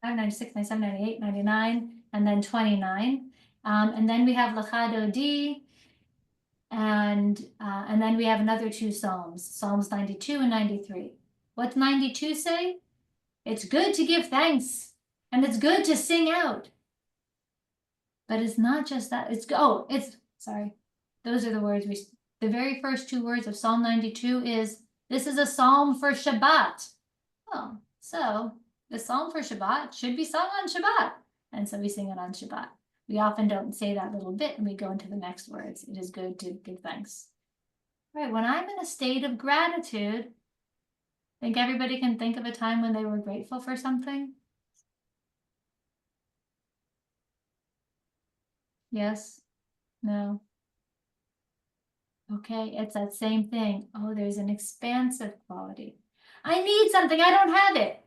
96, 97, 98, 99, and then 29. And then we have Lachad Odi, and then we have another 2 Psalms, Psalms 92 and 93. What's 92 say? It's good to give thanks, and it's good to sing out. But it's not just that. Those are the words the very first 2 words of Psalm 92 is, this is a psalm for Shabbat. Oh, so the psalm for Shabbat should be sung on Shabbat. And so we sing it on Shabbat. We often don't say that little bit and we go into the next words. It is good to give thanks. Right, when I'm in a state of gratitude, I think everybody can think of a time when they were grateful for something. Yes? No? Okay, it's that same thing. Oh, there's an expansive quality. I need something, I don't have it.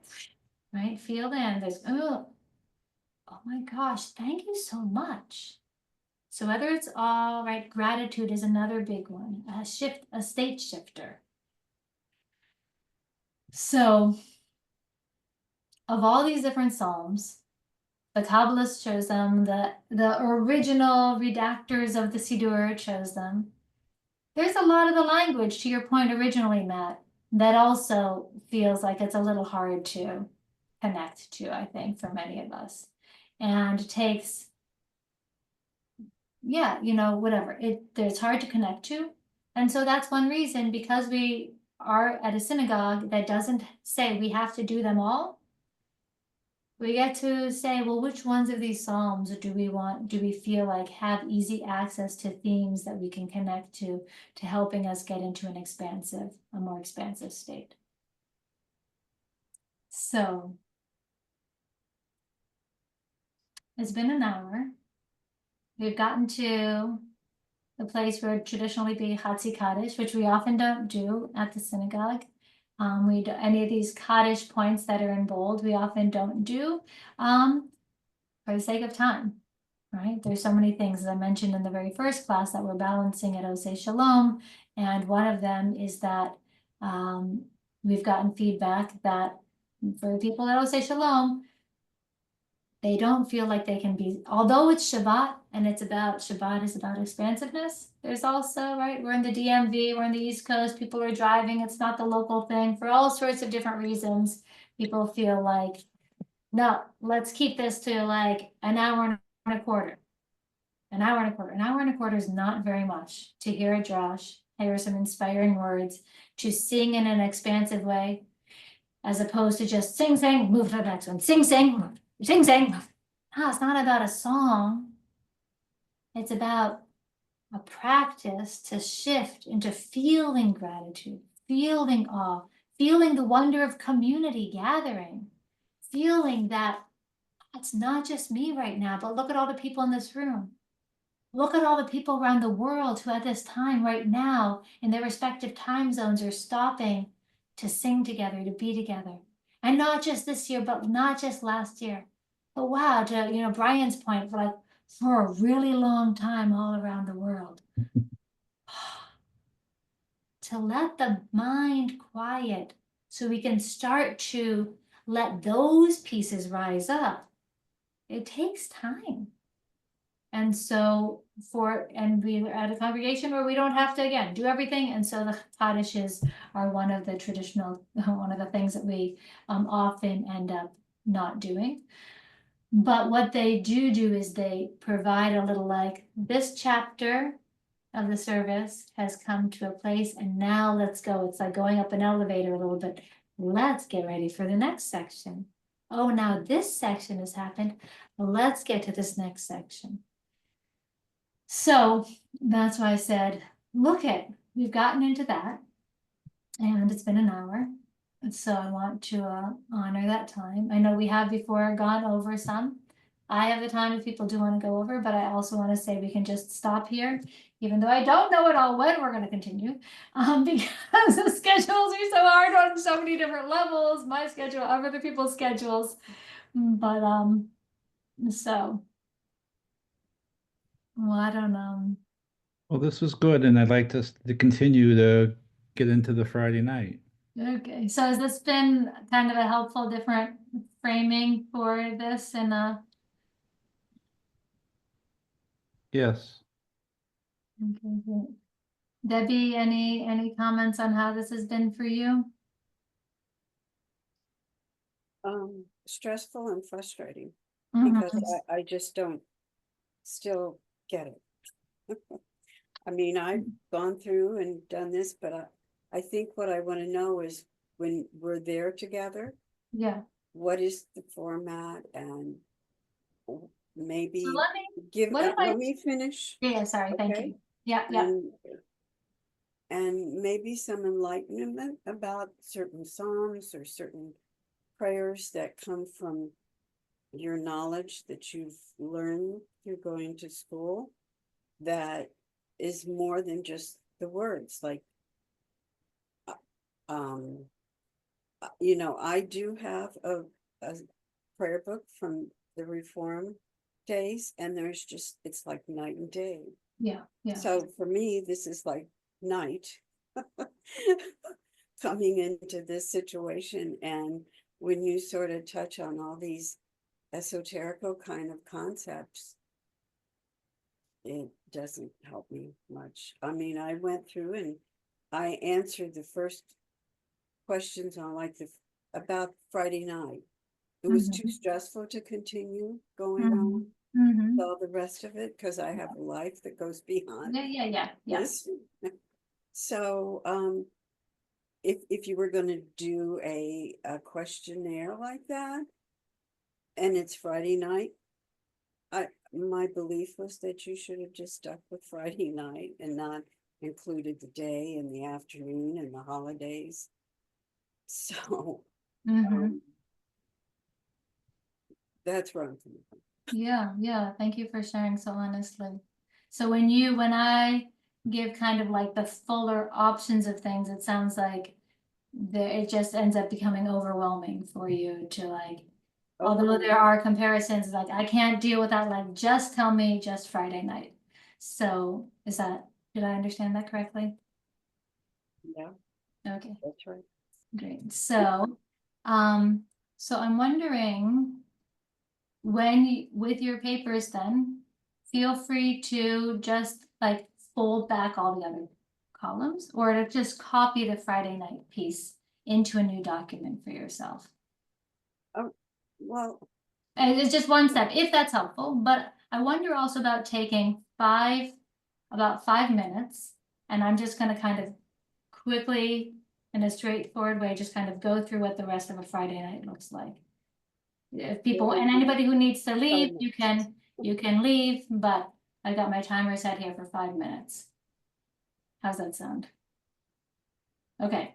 Right, feel in, there's, oh my gosh, thank you so much. So whether it's all right, gratitude is another big one, a state shifter. So of all these different Psalms, the Kabbalists chose them, the original redactors of the Siddur chose them. There's a lot of the language, to your point originally, Matt, that also feels like it's a little hard to connect to, I think, for many of us. And takes, whatever, it's hard to connect to. And so that's one reason, because we are at a synagogue that doesn't say we have to do them all. We get to say, well, which ones of these Psalms do we feel like have easy access to themes that we can connect to helping us get into a more expansive state. So it's been an hour. We've gotten to the place where traditionally be Chatzi Kaddish, which we often don't do at the synagogue. Any of these Kaddish points that are in bold, we often don't do. for the sake of time, right? There's so many things, as I mentioned in the very first class, that we're balancing at Oseh Shalom. And one of them is that we've gotten feedback that for the people at Oseh Shalom, they don't feel like they can be, although it's Shabbat and Shabbat is about expansiveness. There's also, right, we're in the DMV, we're in the East Coast, people are driving, it's not the local thing for all sorts of different reasons. People feel like, no, let's keep this to like an hour and a quarter. An hour and a quarter. An hour and a quarter is not very much to hear a drash, hear some inspiring words, to sing in an expansive way, as opposed to just sing, sing, move to the next one, sing, sing, move. Sing, sing. No, it's not about a song. It's about a practice to shift into feeling gratitude, feeling awe, feeling the wonder of community gathering, feeling that it's not just me right now, but look at all the people in this room. Look at all the people around the world who at this time right now in their respective time zones are stopping to sing together, to be together. And not just this year, but not just last year. But wow, to Brian's point, for a really long time all around the world. To let the mind quiet so we can start to let those pieces rise up. It takes time. And so we are at a congregation where we don't have to, again, do everything. And so the Kadishes are one of the things that we often end up not doing. But what they do is they provide a little like, this chapter of the service has come to a place and now let's go. It's like going up an elevator a little bit. Let's get ready for the next section. Oh, now this section has happened. Let's get to this next section. So that's why I said, we've gotten into that and it's been an hour. And so I want to honor that time. I know we have before gone over some. I have the time if people do want to go over, but I also want to say we can just stop here, even though I don't know at all when we're going to continue, because the schedules are so hard on so many different levels, my schedule, other people's schedules. But so, well, I don't know. Well, this was good, and I'd like to continue to get into the Friday night. Okay, so has this been kind of a helpful different framing for this? And Yes. okay, great. Debbie, any comments on how this has been for you? Stressful and frustrating Mhm. because I just don't still get it. I mean, I've gone through and done this, but I think what I want to know is when we're there together, Yeah. what is the format, and maybe So let me, give, what if let me finish. yeah, sorry, thank Okay. you. Yeah. And maybe some enlightenment about certain psalms or certain prayers that come from your knowledge that you've learned through going to school, that is more than just the words. Like, I do have a prayer book from the Reform days, and it's like night and day. Yeah. So for me, this is like night coming into this situation. And when you sort of touch on all these esoterical kind of concepts, it doesn't help me much. I mean, I went through and I answered the first questions on about Friday night. It was too stressful to continue going on with all the rest of it, because I have a life that goes beyond Yeah. this. So if you were going to do a questionnaire like that, and it's Friday night, my belief was that you should have just stuck with Friday night and not included the day and the afternoon and the holidays. So that's where I'm coming from. Yeah. Thank you for sharing so honestly. So when I give kind of like the fuller options of things, it sounds like it just ends up becoming overwhelming for you to like Although there are comparisons, like I can't deal with that, like just tell me just Friday night. So did I understand that correctly? Yeah, Okay, that's right. great. So I'm wondering with your papers then, feel free to just like fold back all the other columns or to just copy the Friday night piece into a new document for yourself. Well, And it's just one step, if that's helpful, but I wonder also about taking about 5 minutes, and I'm just gonna kind of quickly, in a straightforward way, just kind of go through what the rest of a Friday night looks like. If people, and anybody who needs to leave, you can leave, but I got my timer set here for 5 minutes. How's that sound? Okay,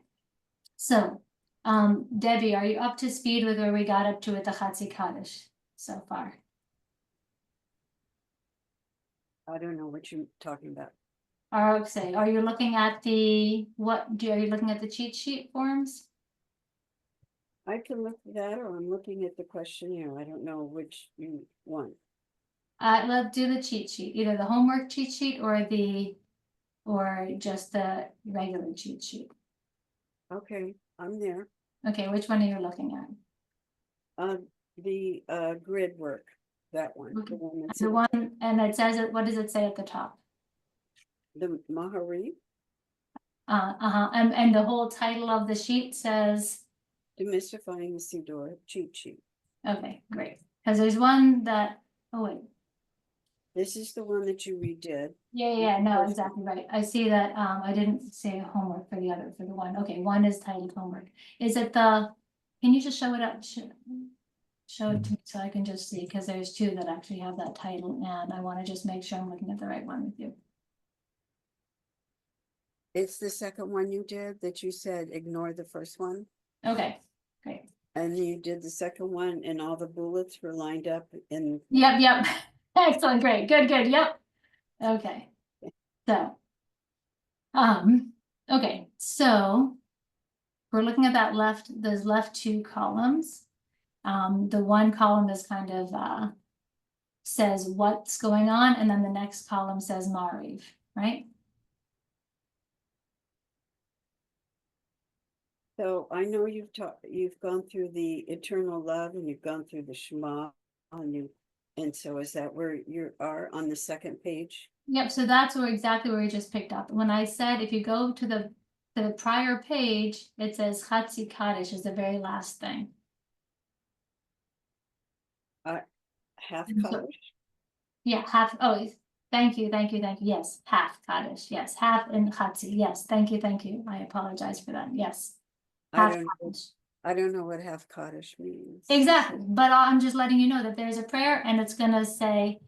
so, Debbie, are you up to speed with where we got up to with the Chatzi Kaddish so far? I don't know what you're talking about. Okay, are you looking at are you looking at the cheat sheet forms? I can look at that, or I'm looking at the questionnaire. I don't know which you want. Let's do the cheat sheet, either the homework cheat sheet or just the regular cheat sheet. Okay, I'm there. Okay, which one are you looking at? The grid work, that one. Okay. The one that's The one, and it says it, what does it say at the top? the Mahari, And the whole title of the sheet says, Demystifying the Siddur cheat sheet. okay, great. Because there's one that, oh wait, This is the one that you redid. yeah, no, exactly right. I see that, I didn't say homework for the one. Okay, one is titled homework. Is it can you just show it up? Show it to me so I can just see, because there's two that actually have that title, and I want to just make sure I'm looking at the right one with you. It's the second one you did that you said ignore the first one. Okay, great. And you did the second one and all the bullets were lined up in. Yep. Excellent, great, good, yep. Okay, so. Okay, so we're looking at those left two columns. The one column is kind of says what's going on, and then the next column says Mariv, right? So I know you've gone through the eternal love and you've gone through the Shema and so is that where you are on the second page? Yep, so that's exactly where we just picked up. When I said if you go to the prior page, it says Chatzi Kaddish is the very last thing. Half And so- Kaddish? Yeah, half. Oh, thank you. Yes, half Kaddish. Yes, half in Chatzi. Yes, thank you. I apologize for that. Yes. Half Kaddish. I don't know what half Kaddish means. Exactly, but I'm just letting you know that there's a prayer and it's gonna say,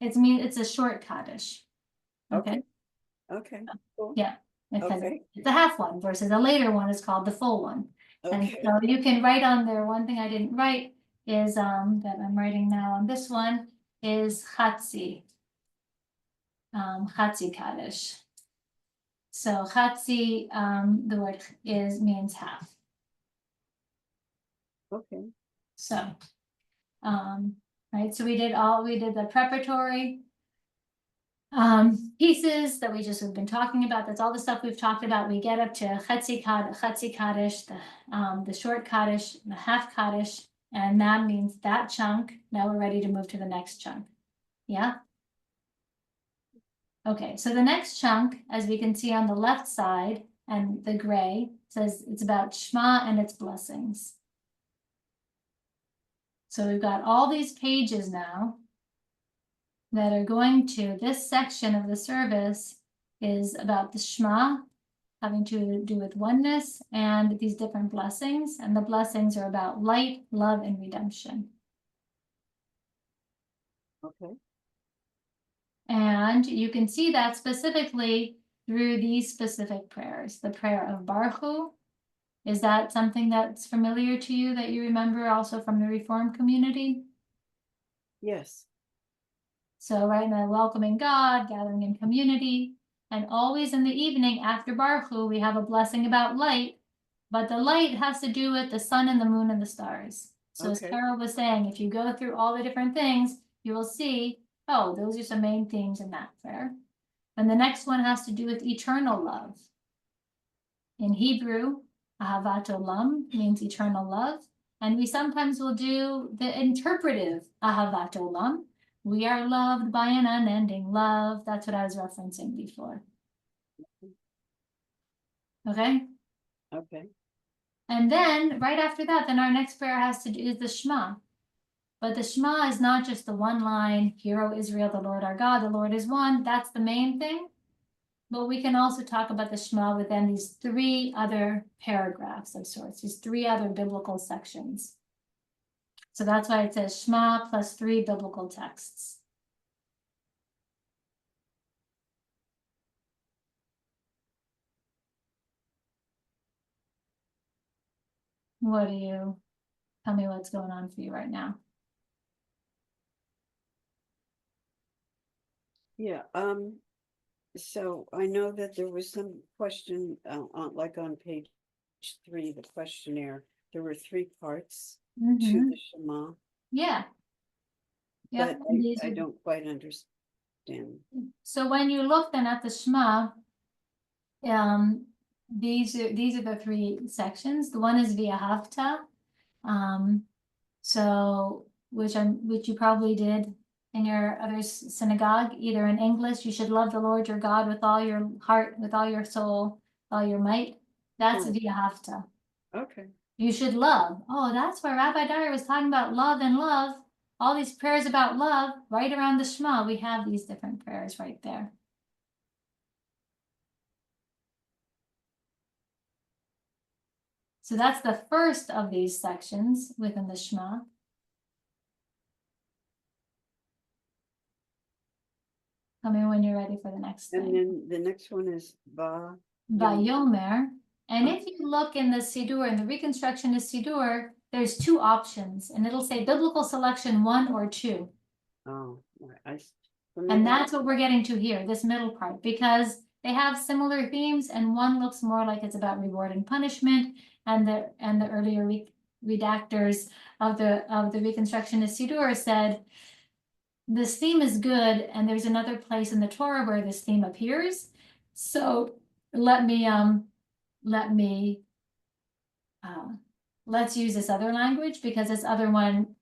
it's a short Kaddish. Okay, Okay, cool. yeah, because Okay. it's a half one versus a later one is called the full one. And Okay, so you can write on there, one thing I didn't write is, that I'm writing now on this one is Chatzi. Chatzi Kaddish. So Chatzi, the word means half. okay. So, right, so we did the preparatory pieces that we just have been talking about. That's all the stuff we've talked about. We get up to Chatzi Kaddish, the short Kaddish, the half Kaddish, and that means that chunk. Now we're ready to move to the next chunk. Yeah? Okay, so the next chunk, as we can see on the left side, and the gray, says it's about Shema and its blessings. So we've got all these pages now that are going to this section of the service is about the Shema, having to do with oneness and these different blessings. And the blessings are about light, love, and redemption. Okay. And you can see that specifically through these specific prayers. The prayer of Baruch Hu. Is that something that's familiar to you that you remember also from the Reformed community? Yes. So right now, welcoming God, gathering in community, and always in the evening after Baruch Hu, we have a blessing about light, but the light has to do with the sun and the moon and the stars. So as Okay. Carol was saying, if you go through all the different things, you will see, oh, those are some main themes in that prayer. And the next one has to do with eternal love. In Hebrew, ahavat olam means eternal love. And we sometimes will do the interpretive ahavat olam. We are loved by an unending love. That's what I was referencing before. Okay? Okay. And then right after that, then our next prayer has to do is the Shema. But the Shema is not just the one line, Hear, O Israel, the Lord our God, the Lord is one. That's the main thing. But we can also talk about the Shema within these 3 other paragraphs of sorts, these 3 other biblical sections. So that's why it says Shema plus 3 biblical texts. What do you, tell me what's going on for you right now? Yeah, so I know that there was some question, like on page 3, the questionnaire, there were 3 parts to Mhm. the Shema, Yeah. Yeah, but and these I are- don't quite understand. So when you look then at the Shema, these are the 3 sections. The one is via Hafta. So which you probably did in your other synagogue, either in English, you should love the Lord your God with all your heart, with all your soul, all your might. That's Oh. via Hafta. Okay, You should love. Oh, that's where Rabbi Daria was talking about love and love. All these prayers about love, right around the Shema, we have these different prayers right there. So that's the first of these sections within the Shema. Tell me when you're ready for the next and thing. then the next one is Ba. Vayomer. And if you look in the Siddur, in the reconstruction of Siddur, there's 2 options, and it'll say biblical selection 1 or 2. Oh, And that's what we're getting to here, this middle part, because they have similar themes, and one looks more like it's about reward and punishment, and the earlier redactors of the reconstruction of Siddur said this theme is good, and there's another place in the Torah where this theme appears. So let's use this other language, because this other one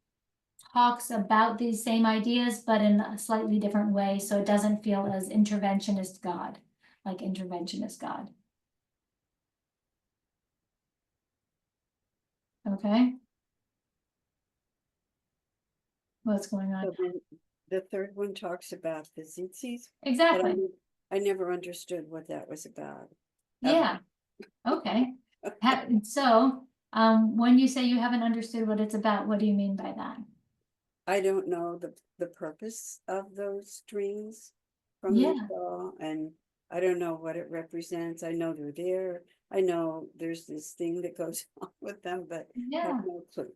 talks about these same ideas, but in a slightly different way, so it doesn't feel as interventionist God, like interventionist God. Okay? What's going on? So then the third one talks about the tzitzis, but Exactly. I never understood what that was about. Yeah. Okay. So, when you say you haven't understood what it's about, what do you mean by that? I don't know the purpose of those strings from the Yeah. saw, and I don't know what it represents. I know they're there. I know there's this thing that goes on with them, but I Yeah. have no clue.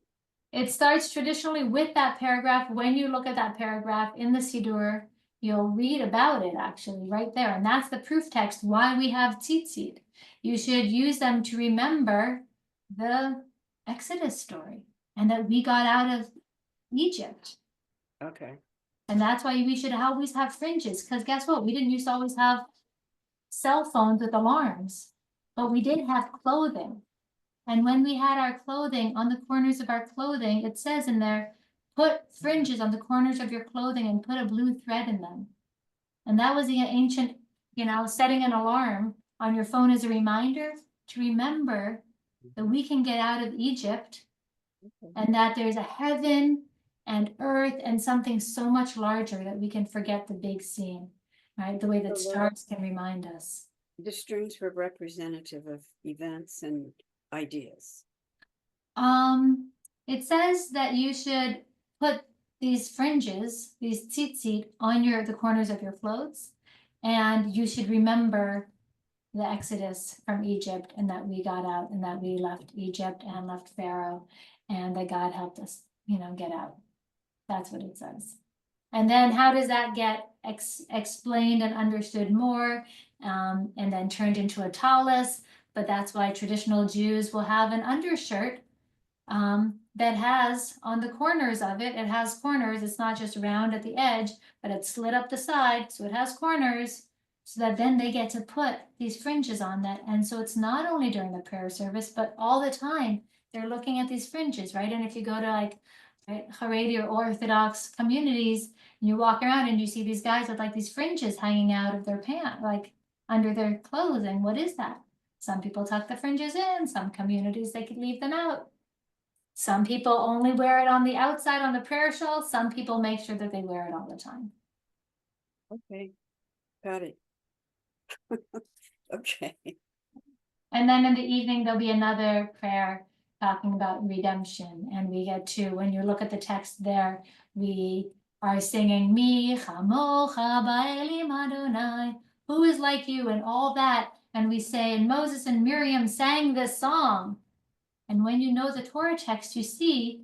It starts traditionally with that paragraph. When you look at that paragraph in the Siddur, you'll read about it actually right there. And that's the proof text why we have tzitzit. You should use them to remember the Exodus story and that we got out of Egypt. Okay. And that's why we should always have fringes, because guess what? We didn't used to always have cell phones with alarms, but we did have clothing. And when we had our clothing, on the corners of our clothing, it says in there, put fringes on the corners of your clothing and put a blue thread in them. And that was the ancient, setting an alarm on your phone as a reminder to remember that we can get out of Egypt and that there's a heaven and earth and something so much larger that we can forget the big scene, right? The way that stars can remind us. The strings were representative of events and ideas. It says that you should put these fringes, these tzitzit, on the corners of your clothes, and you should remember the Exodus from Egypt, and that we got out, and that we left Egypt and left Pharaoh, and that God helped us, get out. That's what it says. And then how does that get explained and understood more, and then turned into a tallis? But that's why traditional Jews will have an undershirt that has on the corners of it, it has corners. It's not just round at the edge, but it's slid up the side, so it has corners. So that then they get to put these fringes on that. And so it's not only during the prayer service, but all the time they're looking at these fringes, right? And if you go to like Haredi or Orthodox communities, and you walk around and you see these guys with like these fringes hanging out of their pants, like under their clothes. And what is that? Some people tuck the fringes in, some communities, they could leave them out. Some people only wear it on the outside on the prayer shawl. Some people make sure that they wear it all the time. Okay, got it. Okay. And then in the evening, there'll be another prayer talking about redemption. And we get to, when you look at the text there, we are singing, Mi chamocha ba'elim Adonai, who is like you, and all that. And we say, and Moses and Miriam sang this song. And when you know the Torah text, you see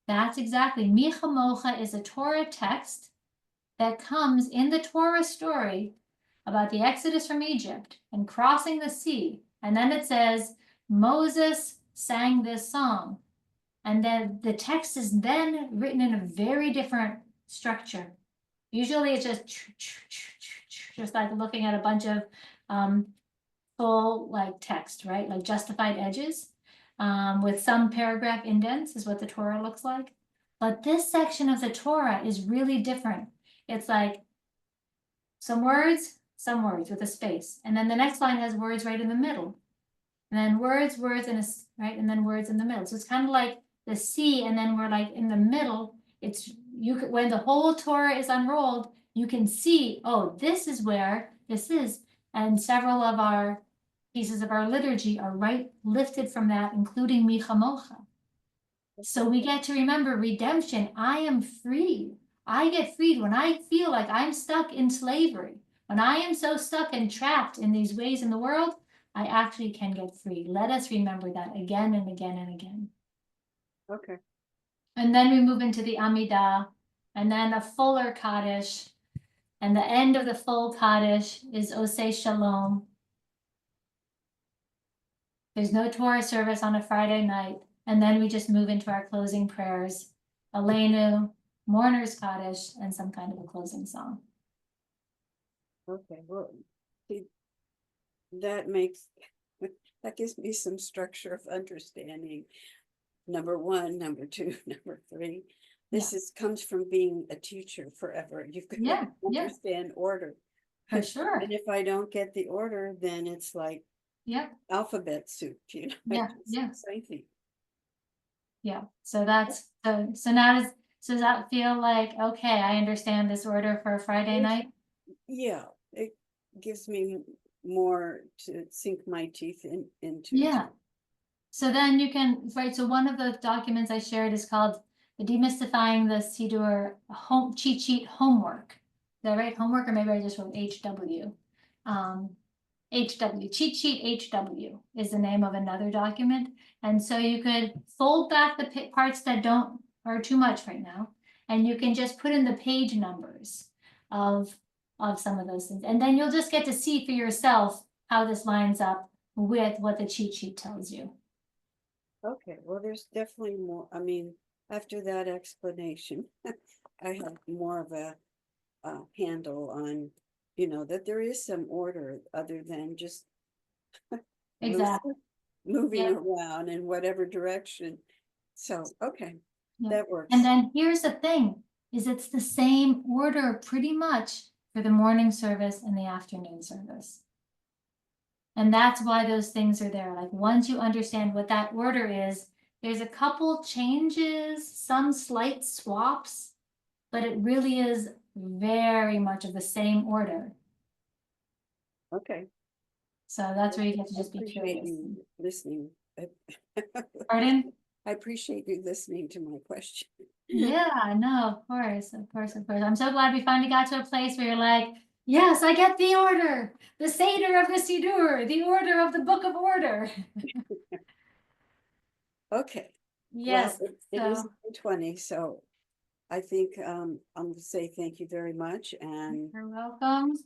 that's exactly, Mi chamocha is a Torah text that comes in the Torah story about the Exodus from Egypt and crossing the sea. And then it says, Moses sang this song. And then the text is then written in a very different structure. Usually it's just like looking at a bunch of full like text, right? Like justified edges with some paragraph indents is what the Torah looks like. But this section of the Torah is really different. It's like some words with a space. And then the next line has words right in the middle. And then words, and right, and then words in the middle. So it's kind of like the sea, and then we're like in the middle. It's when the whole Torah is unrolled, you can see, oh, this is where this is. And several of our pieces of our liturgy are right lifted from that, including Mi chamocha. So we get to remember redemption. I am free. I get freed when I feel like I'm stuck in slavery. When I am so stuck and trapped in these ways in the world, I actually can get free. Let us remember that again and again and again. Okay. And then we move into the Amidah, and then a fuller Kaddish. And the end of the full Kaddish is Oseh Shalom. There's no Torah service on a Friday night. And then we just move into our closing prayers, Aleinu, Mourner's Kaddish, and some kind of a closing song. Okay, well, see, that gives me some structure of understanding. Number one, number two, number three. This comes from being a teacher forever. You've got to understand order. For sure. And if I don't get the order, then it's like alphabet soup, you know. Exciting. Yeah. So that's so now does that feel like, okay, I understand this order for a Friday night? Yeah, it gives me more to sink my teeth into. Yeah. So then you can, right, so one of the documents I shared is called the Demystifying the Siddur home cheat sheet homework. Is that right? Homework, or maybe I just wrote HW. HW, cheat sheet HW is the name of another document. And so you could fold back the parts that are too much right now. And you can just put in the page numbers of some of those things. And then you'll just get to see for yourself how this lines up with what the cheat sheet tells you. Okay, well, there's definitely more. I mean, after that explanation, I have more of a handle on, you know, that there is some order other than just Exactly. moving around in whatever direction. So, okay, that works. And then here's the thing, is it's the same order pretty much for the morning service and the afternoon service. And that's why those things are there. Like once you understand what that order is, there's a couple changes, some slight swaps, but it really is very much of the same order. Okay. So that's where you get to just be curious. You listening. Pardon? I appreciate you listening to my question. Yeah, no, of course. I'm so glad we finally got to a place where you're like, yes, I get the order, the Seder of the Siddur, the order of the Book of Order. Okay. Yes. Well, it is 20, so I think I'm going to say thank you very much. And you're welcome.